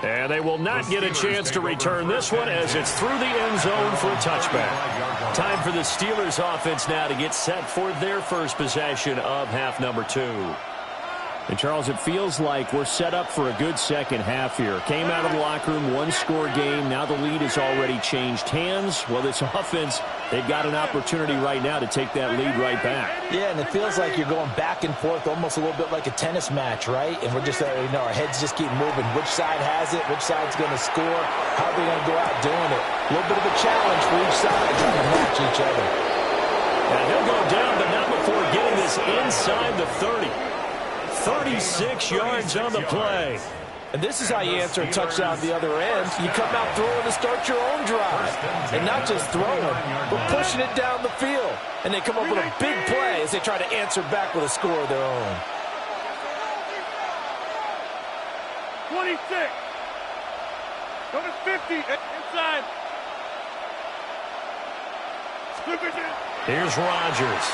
And they will not get a chance to return this one as it's through the end zone for a touchback. Time for the Steelers offense now to get set for their first possession of half number 2. And, Charles, it feels like we're set up for a good second half here. Came out of the locker room, one-score game. Now the lead has already changed hands. Well, this offense, they've got an opportunity right now to take that lead right back. Yeah, and it feels like you're going back and forth almost a little bit like a tennis match, right? And we're just, our heads just keep moving. Which side has it? Which side's going to score? How are they going to go out doing it? A little bit of a challenge for each side trying to match each other. And he'll go down, but not before getting this inside the 30. 36 yards on the play. And this is how you answer a touchdown at the other end. You come out throwing to start your own drive. And not just throwing, but pushing it down the field. And they come up with a big play as they try to answer back with a score of their own. 26. Go to 50. Inside. Here's Rodgers.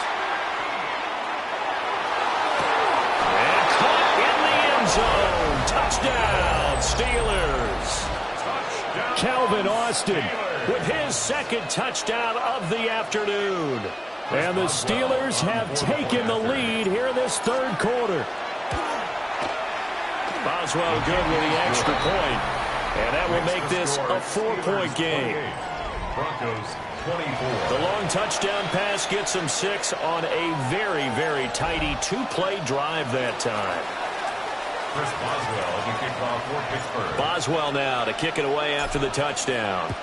Zone. Touchdown, Steelers. Touchdown, Calvin Austin Steelers. With his second touchdown of the afternoon. And the Steelers have taken the lead here in this third quarter. Boswell good with the extra point. And that will make this a 4-point game. Broncos 24. The long touchdown pass gets them 6 on a very, very tidy 2-play drive that time. Chris Boswell to kick off for Pittsburgh. Boswell now to kick it away after the touchdown.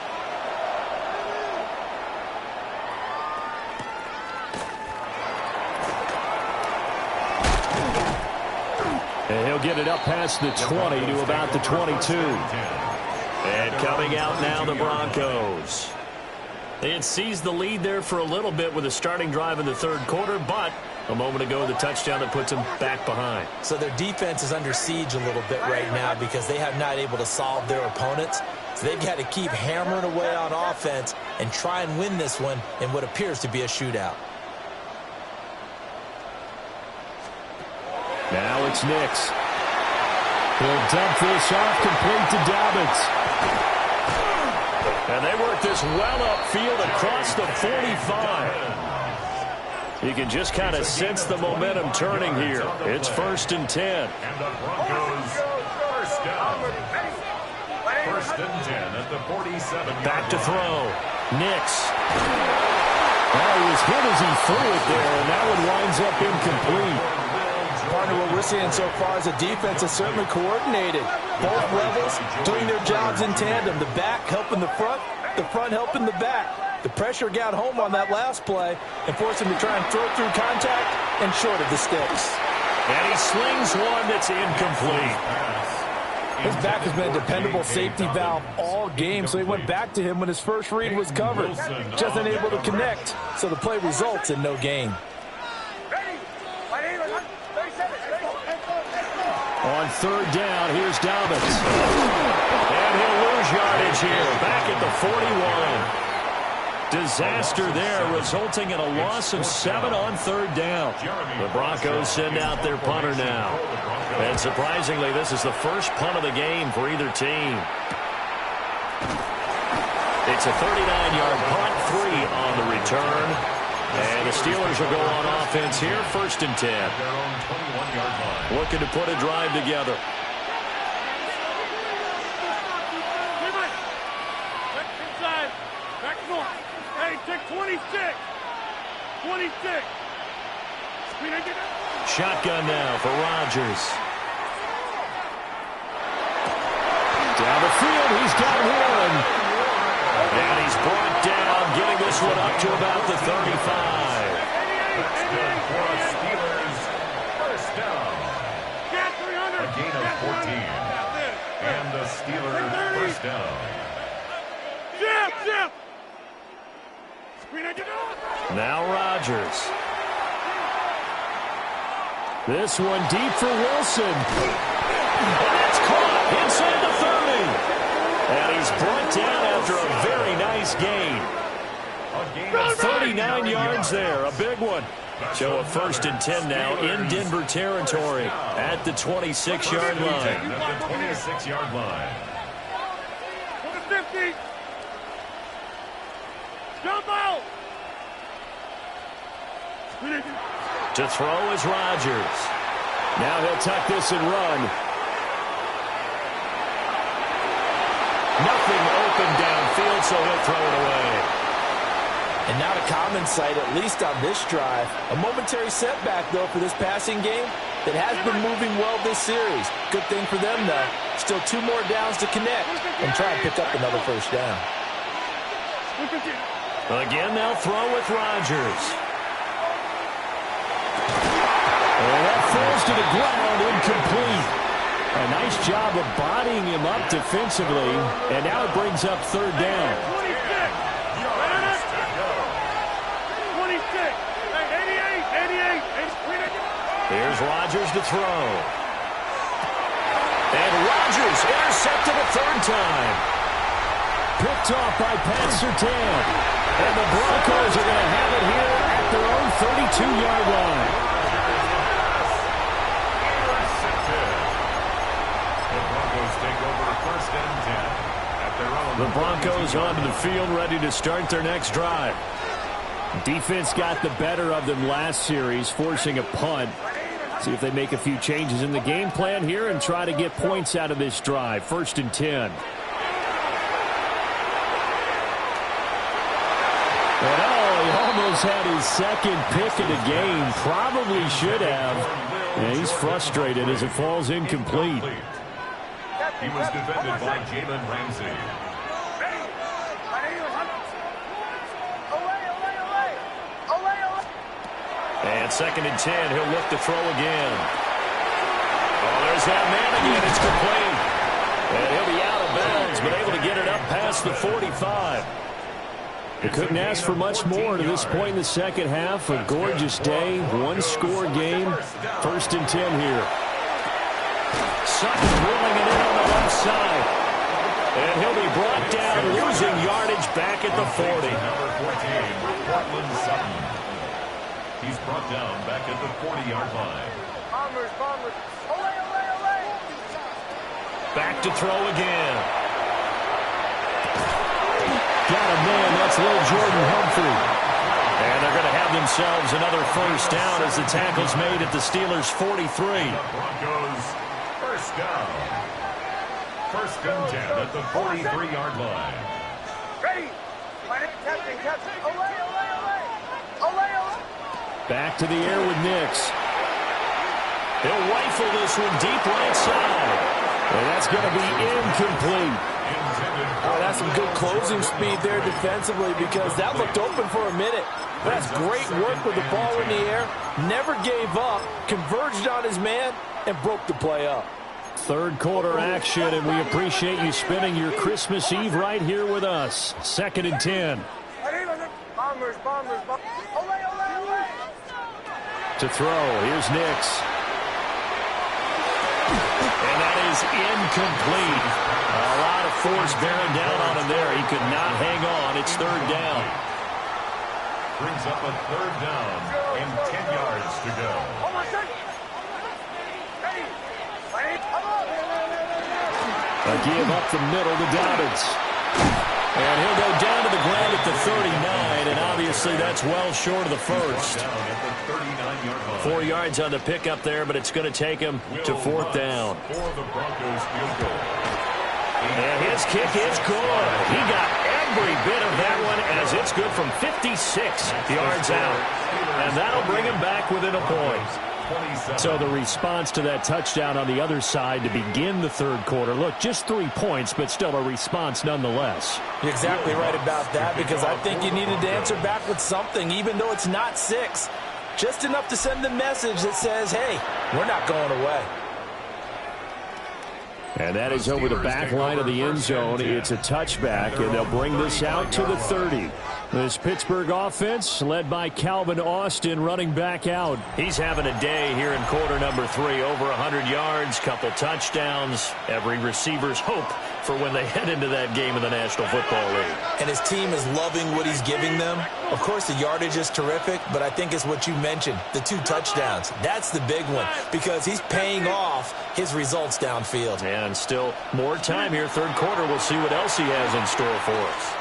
And he'll get it up past the 20 to about the 22. And coming out now, the Broncos. They had seized the lead there for a little bit with a starting drive in the third quarter, but a moment ago, the touchdown that puts them back behind. So their defense is under siege a little bit right now because they have not able to solve their opponents. So they've got to keep hammering away on offense and try and win this one in what appears to be a shootout. Now it's Nix. He'll dump this off complete to Dobbins. And they work this well upfield across the 45. You can just kind of sense the momentum turning here. It's 1st and 10. And the Broncos first down. 1st and 10 at the 47. Back to throw. Nix. Well, he was hit as he threw it there, and that one winds up incomplete. Partner, what we're seeing so far is the defense is certainly coordinated. Both levels doing their jobs in tandem. The back helping the front helping the back. The pressure got home on that last play and forced him to try and throw through contact and short of the sticks. And he slings one that's incomplete. His back has been a dependable safety valve all game, so he went back to him when his first read was covered. Just unable to connect, so the play results in no gain. On 3rd down, here's Dobbins. And he'll lose yardage here, back at the 41. Disaster there, resulting in a loss of 7 on 3rd down. The Broncos send out their punter now. And surprisingly, this is the first punt of the game for either team. It's a 39-yard punt, 3 on the return. And the Steelers will go on offense here, 1st and 10. Their own 21-yard line. Looking to put a drive together. Inside. Back north. Hey, take 26. 26. Shotgun now for Rodgers. Down the field, he's got one. And he's brought down, getting this one up to about the 35. That's good for the Steelers. First down. A gain of 14. And the Steelers first down. Jump! Now Rodgers. This one deep for Wilson. And that's caught inside the 30. And he's brought down after a very nice gain. 39 yards there, a big one. So a 1st and 10 now in Denver territory at the 26-yard line. At the 26-yard line. 50. Jump out. To throw is Rodgers. Now he'll tuck this and run. Nothing open downfield, so he'll throw it away. And not a common sight, at least on this drive. A momentary setback, though, for this passing game that has been moving well this series. Good thing for them, though. Still 2 more downs to connect and try and pick up another first down. Again, they'll throw with Rodgers. And that falls to the ground, incomplete. A nice job of bodying him up defensively, and now it brings up 3rd down. 26. 88. Here's Rodgers to throw. And Rodgers intercepted a 3rd time. Picked off by Pat Surtain. And the Broncos are going to have it here at their own 32-yard line. The Broncos onto the field, ready to start their next drive. Defense got the better of them last series, forcing a punt. See if they make a few changes in the game plan here and try to get points out of this drive. 1st and 10. And he almost had his second pick of the game. Probably should have. And he's frustrated as it falls incomplete. He was defended by Jalen Ramsey. And 2nd and 10, he'll look to throw again. Oh, there's that man again. It's complete. And he'll be out of bounds, but able to get it up past the 45. They couldn't ask for much more to this point in the second half. A gorgeous day, one-score game. 1st and 10 here. Sutton drilling it in on the left side. And he'll be brought down, losing yardage back at the 40. Number 14, Cortland Sutton. He's brought down back at the 40-yard line. Bombers. Ole. Back to throw again. Got a man. That's little Jordan Humphrey. And they're going to have themselves another 1st down as the tackle's made at the Steelers' 43. The Broncos, 1st down. 1st and 10 at the 43-yard line. Ready. Captain. Ole. Back to the air with Nix. He'll rifle this one deep right side. And that's going to be incomplete. Oh, that's some good closing speed there defensively because that looked open for a minute. That's great work with the ball in the air. Never gave up, converged on his man, and broke the play up. 3rd quarter action, and we appreciate you spending your Christmas Eve right here with us. 2nd and 10. Bombers. Ole. To throw, here's Nix. And that is incomplete. A lot of force bearing down on him there. He could not hang on. It's 3rd down. Brings up a 3rd down and 10 yards to go. A give up the middle to Dobbins. And he'll go down to the ground at the 39, and obviously that's well short of the 1st. 4 yards on the pickup there, but it's going to take him to 4th down. And his kick is good. He got every bit of that one as it's good from 56 yards out. And that'll bring him back within a point. So the response to that touchdown on the other side to begin the 3rd quarter. Look, just 3 points, but still a response nonetheless. You're exactly right about that because I think you needed to answer back with something, even though it's not 6. Just enough to send the message that says, hey, we're not going away. And that is over the back line of the end zone. It's a touchback, and they'll bring this out to the 30. This Pittsburgh offense led by Calvin Austin running back out. He's having a day here in quarter number 3. Over 100 yards, couple touchdowns. Every receiver's hope for when they head into that game in the National Football League. And his team is loving what he's giving them. Of course, the yardage is terrific, but I think it's what you mentioned, the 2 touchdowns. That's the big one because he's paying off his results downfield. And still more time here. 3rd quarter, we'll see what else he has in store for us.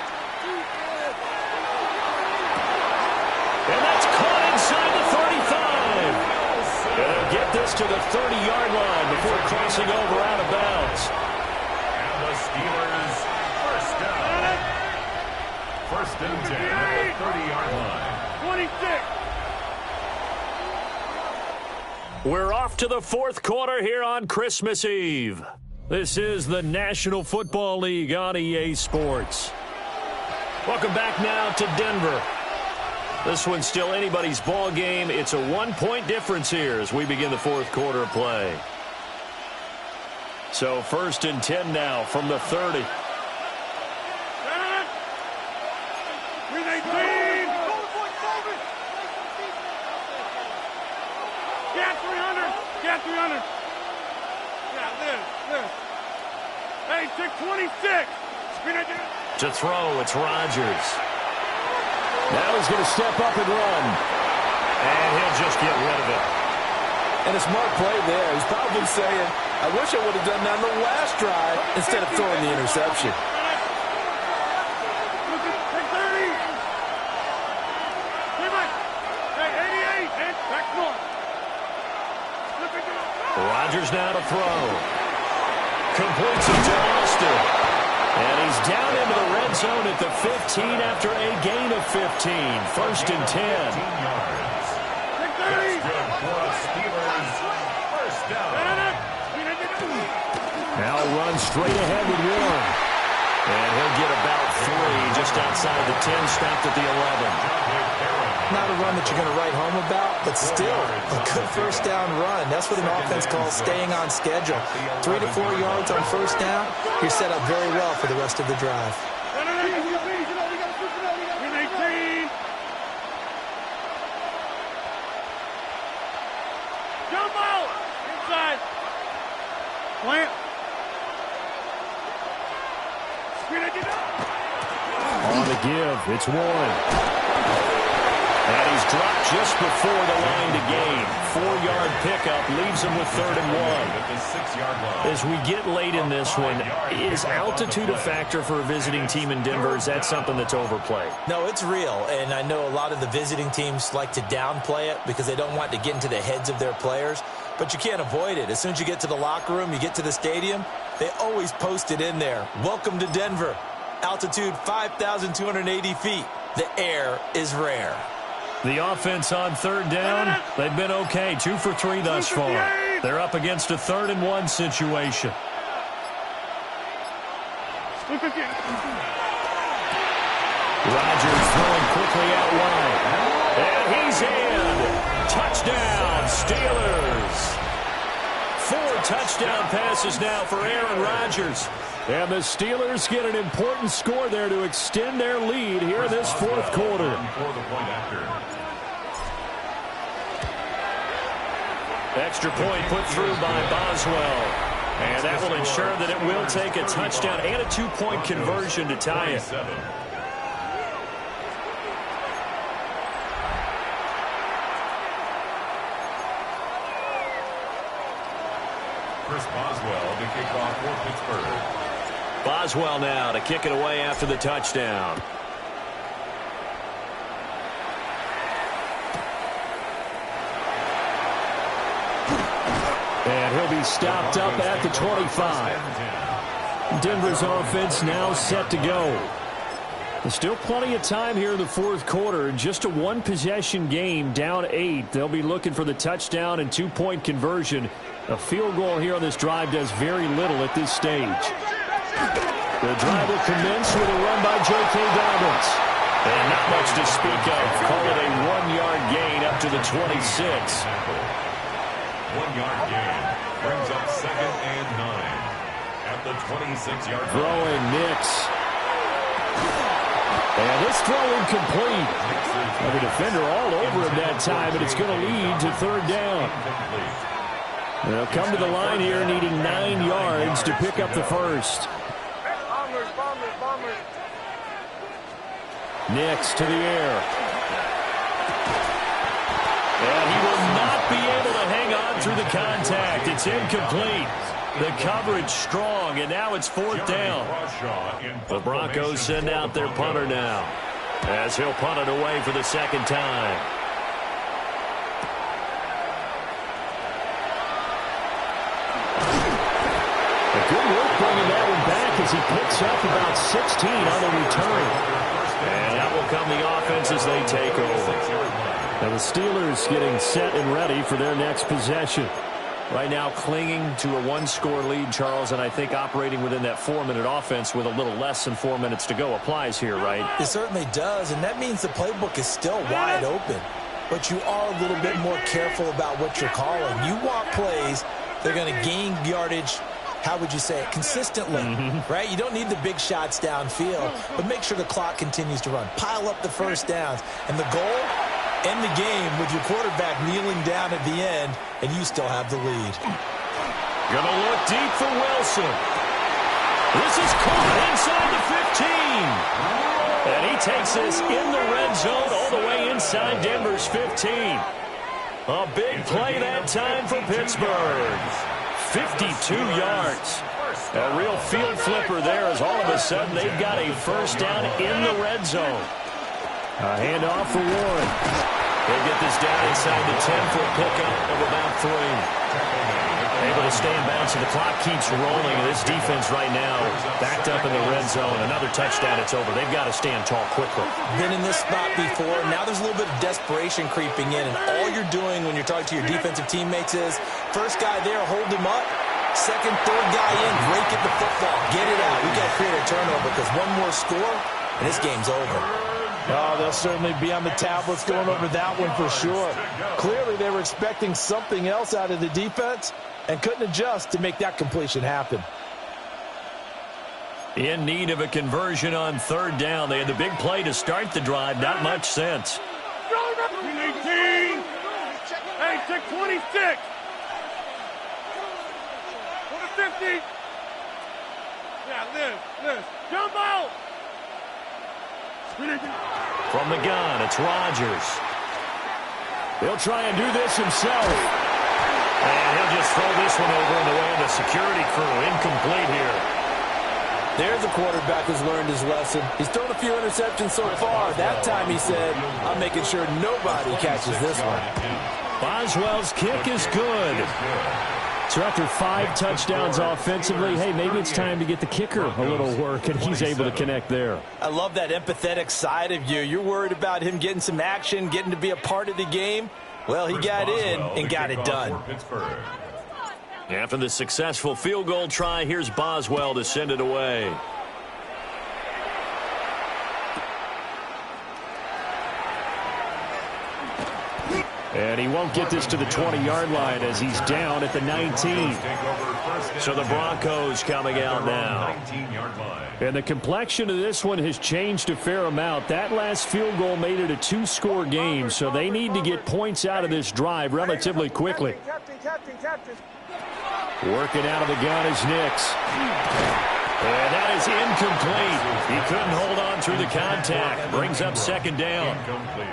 And that's caught inside the 35. Gonna get this to the 30-yard line before crossing over out of bounds. And the Steelers, 1st down. 1st and 10 at the 30-yard line. 26. We're off to the 4th quarter here on Christmas Eve. This is the National Football League on EA Sports. Welcome back now to Denver. This one's still anybody's ball game. It's a 1-point difference here as we begin the 4th quarter of play. So 1st and 10 now from the 30. 318. Get 300. Get 300. Yeah, live. Hey, take 26. To throw, it's Rodgers. Now he's going to step up and run. And he'll just get rid of it. And a smart play there. He's probably saying, I wish I would have done that on the last drive instead of throwing the interception. Hey, 88. Back north. Rodgers now to throw. Completes it to Austin. And he's down into the red zone at the 15 after a gain of 15. First and 10. Now run straight ahead with Warren. And he'll get about 3 just outside the 10, stopped at the 11. Not a run that you're going to write home about, but still a good first down run. That's what an offense calls staying on schedule. 3 to 4 yards on first down, you're set up very well for the rest of the drive. Jump out! Inside! Plant! On the give, it's Warren. And he's dropped just before the line to gain. 4-yard pickup leaves him with 3rd and 1. As we get late in this one, is altitude a factor for a visiting team in Denver? Is that something that's overplayed? No, it's real, and I know a lot of the visiting teams like to downplay it because they don't want to get into the heads of their players, but you can't avoid it. As soon as you get to the locker room, you get to the stadium, they always post it in there. Welcome to Denver. Altitude 5,280 feet. The air is rare. The offense on 3rd down, they've been okay. 2 for 3 thus far. They're up against a 3rd and 1 situation. Rodgers throwing quickly out wide. And he's in. Touchdown, Steelers. 4 touchdown passes now for Aaron Rodgers. And the Steelers get an important score there to extend their lead here in this 4th quarter. Extra point put through by Boswell. And that will ensure that it will take a touchdown and a 2-point conversion to tie it. Chris Boswell to kick off for Pittsburgh. Boswell now to kick it away after the touchdown. And he'll be stopped up at the 25. Denver's offense now set to go. There's still plenty of time here in the 4th quarter. Just a 1-possession game, down 8. They'll be looking for the touchdown and 2-point conversion. A field goal here on this drive does very little at this stage. The drive will commence with a run by J.K. Dobbins. And not much to speak of. Call it a 1-yard gain up to the 26. 1-yard gain brings up 2nd and 9 at the 26-yard line. Throwing Nix. And this throw incomplete. The defender all over him that time, and it's going to lead to 3rd down. They'll come to the line here needing 9 yards to pick up the first. Nix to the air. And he will not be able to hang on through the contact. It's incomplete. The coverage strong, and now it's 4th down. The Broncos send out their punter now, as he'll punt it away for the 2nd time. Good work bringing that one back as he picks up about 16 on the return. And that will come the offense as they take over. Now the Steelers getting set and ready for their next possession. Right now clinging to a 1-score lead, Charles, and I think operating within that 4-minute offense with a little less than 4 minutes to go applies here, right? It certainly does, and that means the playbook is still wide open. But you are a little bit more careful about what you're calling. You want plays that are going to gain yardage, how would you say it, consistently, right? You don't need the big shots downfield, but make sure the clock continues to run. Pile up the first downs. And the goal, end the game with your quarterback kneeling down at the end, and you still have the lead. Gonna look deep for Wilson. This is caught inside the 15. And he takes this in the red zone all the way inside Denver's 15. A big play that time for Pittsburgh. 52 yards. A real field flipper there as all of a sudden they've got a first down in the red zone. A handoff for Warren. They get this down inside the 10 for a pickup of about 3. Able to stay in bounds, and the clock keeps rolling. And this defense right now backed up in the red zone. Another touchdown, it's over. They've got to stand tall quickly. Been in this spot before. Now there's a little bit of desperation creeping in, and all you're doing when you're talking to your defensive teammates is, first guy there, hold him up. Second, third guy in, rake at the football. Get it out. We got to create a turnover because one more score, and this game's over. Oh, they'll certainly be on the tablets going over that one for sure. Clearly, they were expecting something else out of the defense and couldn't adjust to make that completion happen. In need of a conversion on third down. They had the big play to start the drive. Not much sense. 18. Hey, check 26. 50. Yeah, Liz. Jump out. From the gun, it's Rodgers. He'll try and do this himself. And he'll just throw this one over in the way of the security crew. Incomplete here. There's a quarterback who's learned his lesson. He's thrown a few interceptions so far. That time he said, I'm making sure nobody catches this one. Boswell's kick is good. So after 5 touchdowns offensively, hey, maybe it's time to get the kicker a little work, and he's able to connect there. I love that empathetic side of you. You're worried about him getting some action, getting to be a part of the game. Well, he got in and got it done. After the successful field goal try, here's Boswell to send it away. And he won't get this to the 20-yard line as he's down at the 19. So the Broncos coming out now. And the complexion of this one has changed a fair amount. That last field goal made it a 2-score game, so they need to get points out of this drive relatively quickly. Working out of the gun is Nix. And that is incomplete. He couldn't hold on through the contact. Brings up second down. Incomplete.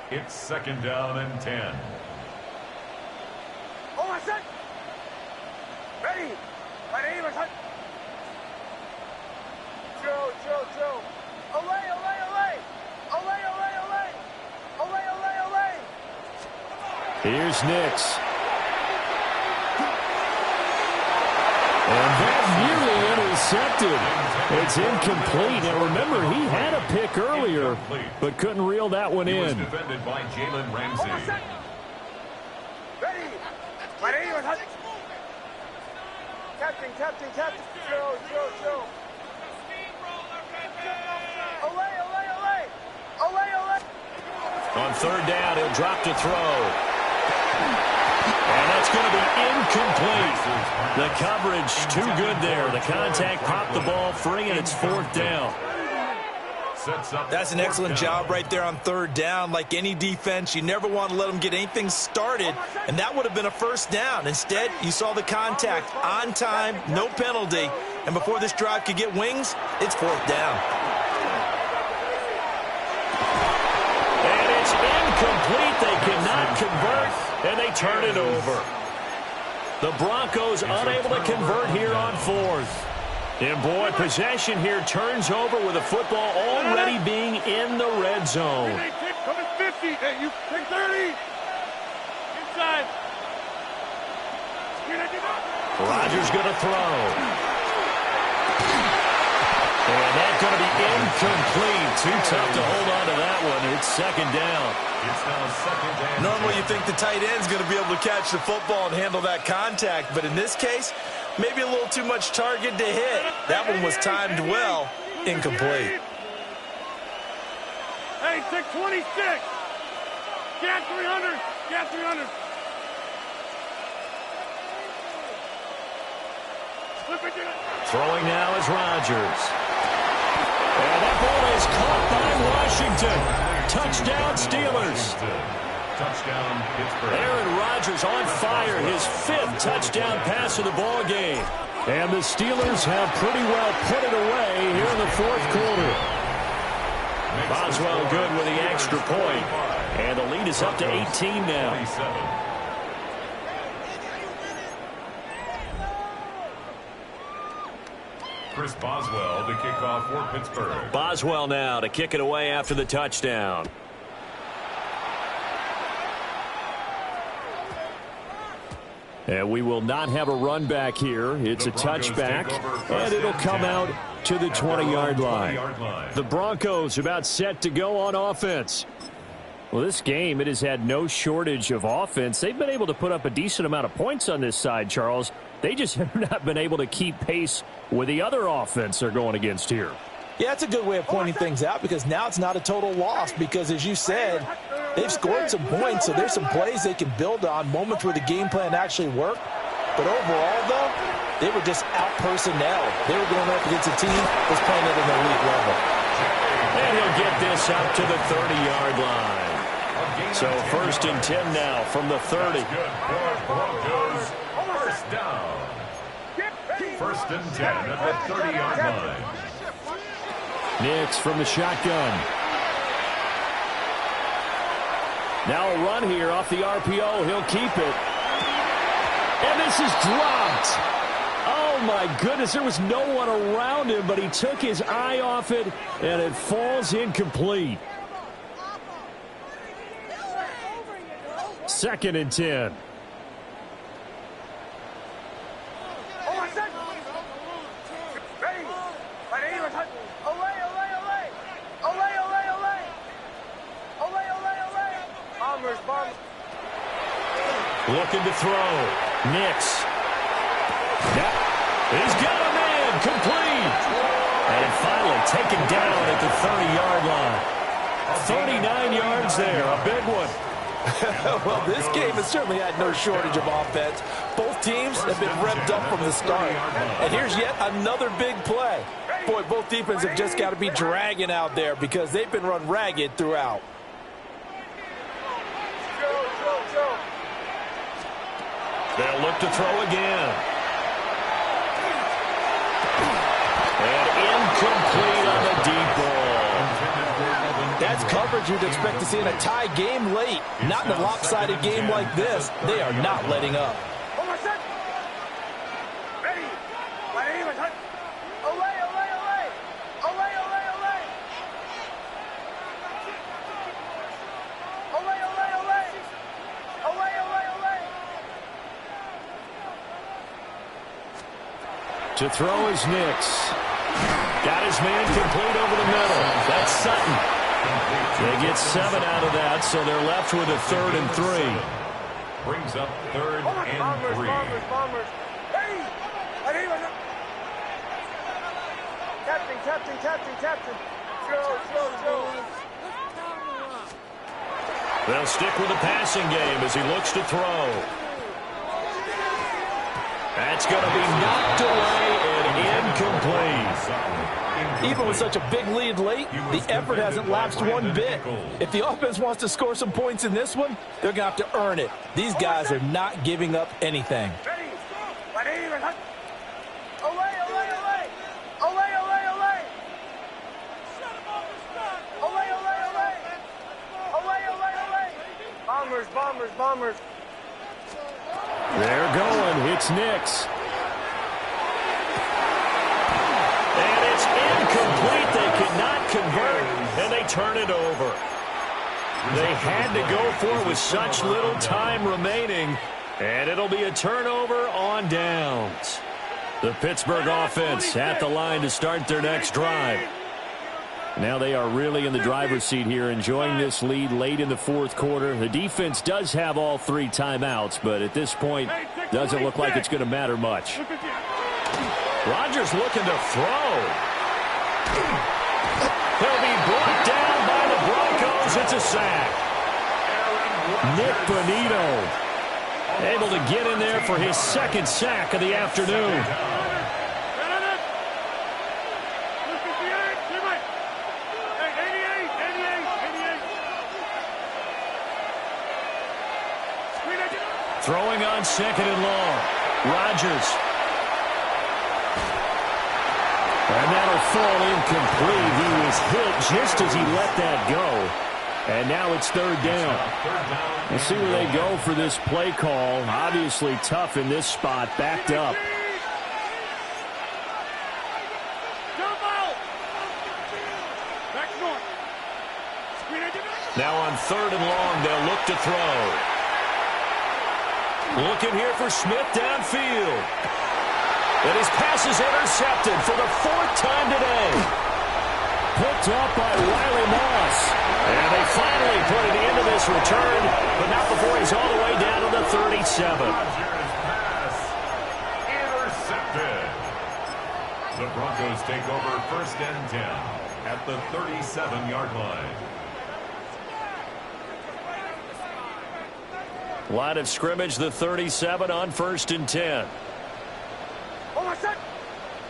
It's second down and 10. Oh, my son! Ready! Ready, my son! Joe! Olay! Olay! Here's Nix. And that nearly intercepted. It's incomplete. Now remember, he had a pick earlier, but couldn't reel that one in. Defended by Jalen Ramsey. Ready! Captain! Joe! Olay! On third down, he'll drop to throw. And that's going to be incomplete. The coverage too good there. The contact popped the ball free, and it's fourth down. That's an excellent job right there on third down. Like any defense, you never want to let them get anything started, and that would have been a first down. Instead, you saw the contact on time, no penalty, and before this drive could get wings, it's fourth down. And it's incomplete. They cannot convert, and they turn it over. The Broncos unable to convert here on fourth. And boy, possession here turns over with the football already being in the red zone. Coming 50. Hey, you take 30. Inside. Rodgers going to throw. And that's going to be incomplete. Too tough to hold on to that one. It's second down. It's now second down. Normally you think the tight end's going to be able to catch the football and handle that contact, but in this case, maybe a little too much target to hit. That one was timed well. Incomplete. Hey, take 26. Get 300. Get 300. Throwing now is Rodgers. And that ball is caught by Washington. Touchdown, Steelers. Touchdown, Pittsburgh. Aaron Rodgers on fire. His 5th touchdown pass of the ball game. And the Steelers have pretty well put it away here in the fourth quarter. Boswell good with the extra point. And the lead is up to 18 now. 27. Chris Boswell to kick off for Pittsburgh. Boswell now to kick it away after the touchdown. And we will not have a run back here. It's a touchback, and it'll come out to the 20-yard line. The Broncos about set to go on offense. Well, this game, it has had no shortage of offense. They've been able to put up a decent amount of points on this side, Charles. They just have not been able to keep pace with the other offense they're going against here. Yeah, it's a good way of pointing things out because now it's not a total loss because, as you said, they've scored some points, so there's some plays they can build on, moments where the game plan actually worked. But overall, though, they were just out-personnel. They were going up against a team that's playing at an elite level. And he'll get this up to the 30-yard line. So 1st and 10 now from the 30. Broncos, first down. 1st and 10 at the 30-yard line. Nix from the shotgun. Now a run here off the RPO. He'll keep it. And this is dropped. Oh, my goodness. There was no one around him, but he took his eye off it, and it falls incomplete. 2nd and 10. Looking to throw. Nix. He's got a man. Complete. And finally taken down at the 30-yard line. 39 yards there. A big one. Well, this game has certainly had no shortage of offense. Both teams have been revved up from the start. And here's yet another big play. Boy, both defenses have just got to be dragging out there because they've been run ragged throughout. They'll look to throw again. And incomplete on the deep ball. That's coverage you'd expect to see in a tie game late. Not in a lopsided game like this. They are not letting up. To throw is Nix. Got his man complete over the middle. That's Sutton. They get 7 out of that, so they're left with a 3rd and 3. Brings up 3rd and 3. Captain. They'll stick with the passing game as he looks to throw. That's going to be knocked away and incomplete. Even with such a big lead late, the effort hasn't lapsed one bit. If the offense wants to score some points in this one, they're going to have to earn it. These guys are not giving up anything. Bombers. They're going. It's Nix. And it's incomplete. They cannot convert, and they turn it over. They had to go for it with such little time remaining, and it'll be a turnover on downs. The Pittsburgh offense at the line to start their next drive. Now they are really in the driver's seat here, enjoying this lead late in the 4th quarter. The defense does have all 3 timeouts, but at this point, doesn't look like it's going to matter much. Rodgers looking to throw. He'll be brought down by the Broncos. It's a sack. Nick Bonito able to get in there for his 2nd sack of the afternoon. Throwing on 2nd and long. Rodgers. And that'll fall incomplete. He was hit just as he let that go. And now it's 3rd down. We'll see where they go for this play call. Obviously tough in this spot, backed up. Now on 3rd and long, they'll look to throw. Looking here for Smith downfield. And his pass is intercepted for the 4th time today. Picked up by Riley Moss. And they finally put an end to this return, but not before he's all the way down to the 37. Pass intercepted. The Broncos take over 1st and 10 at the 37-yard line. Line of scrimmage, the 37 on 1st and 10. Oh, my son.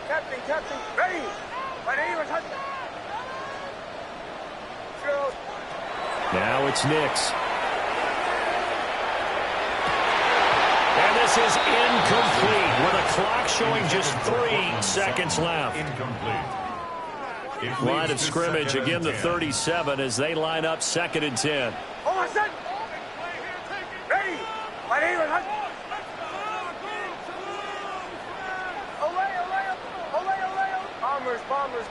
Captain. Ready. Now it's Nix. And this is incomplete with a clock showing just 3 seconds left. Incomplete. Line of scrimmage, again the 37 as they line up 2nd and 10. Oh, my son. Ready. Bombers.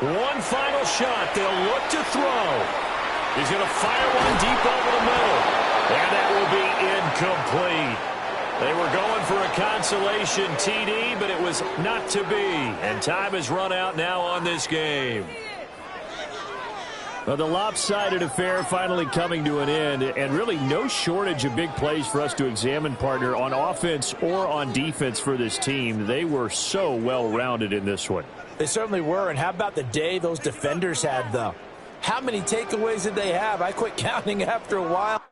One final shot. They'll look to throw. He's going to fire one deep over the middle. And that will be incomplete. They were going for a consolation TD, but it was not to be. And time has run out now on this game. Well, the lopsided affair finally coming to an end, and really no shortage of big plays for us to examine, partner, on offense or on defense for this team. They were so well-rounded in this one. They certainly were, and how about the day those defenders had, though? How many takeaways did they have? I quit counting after a while.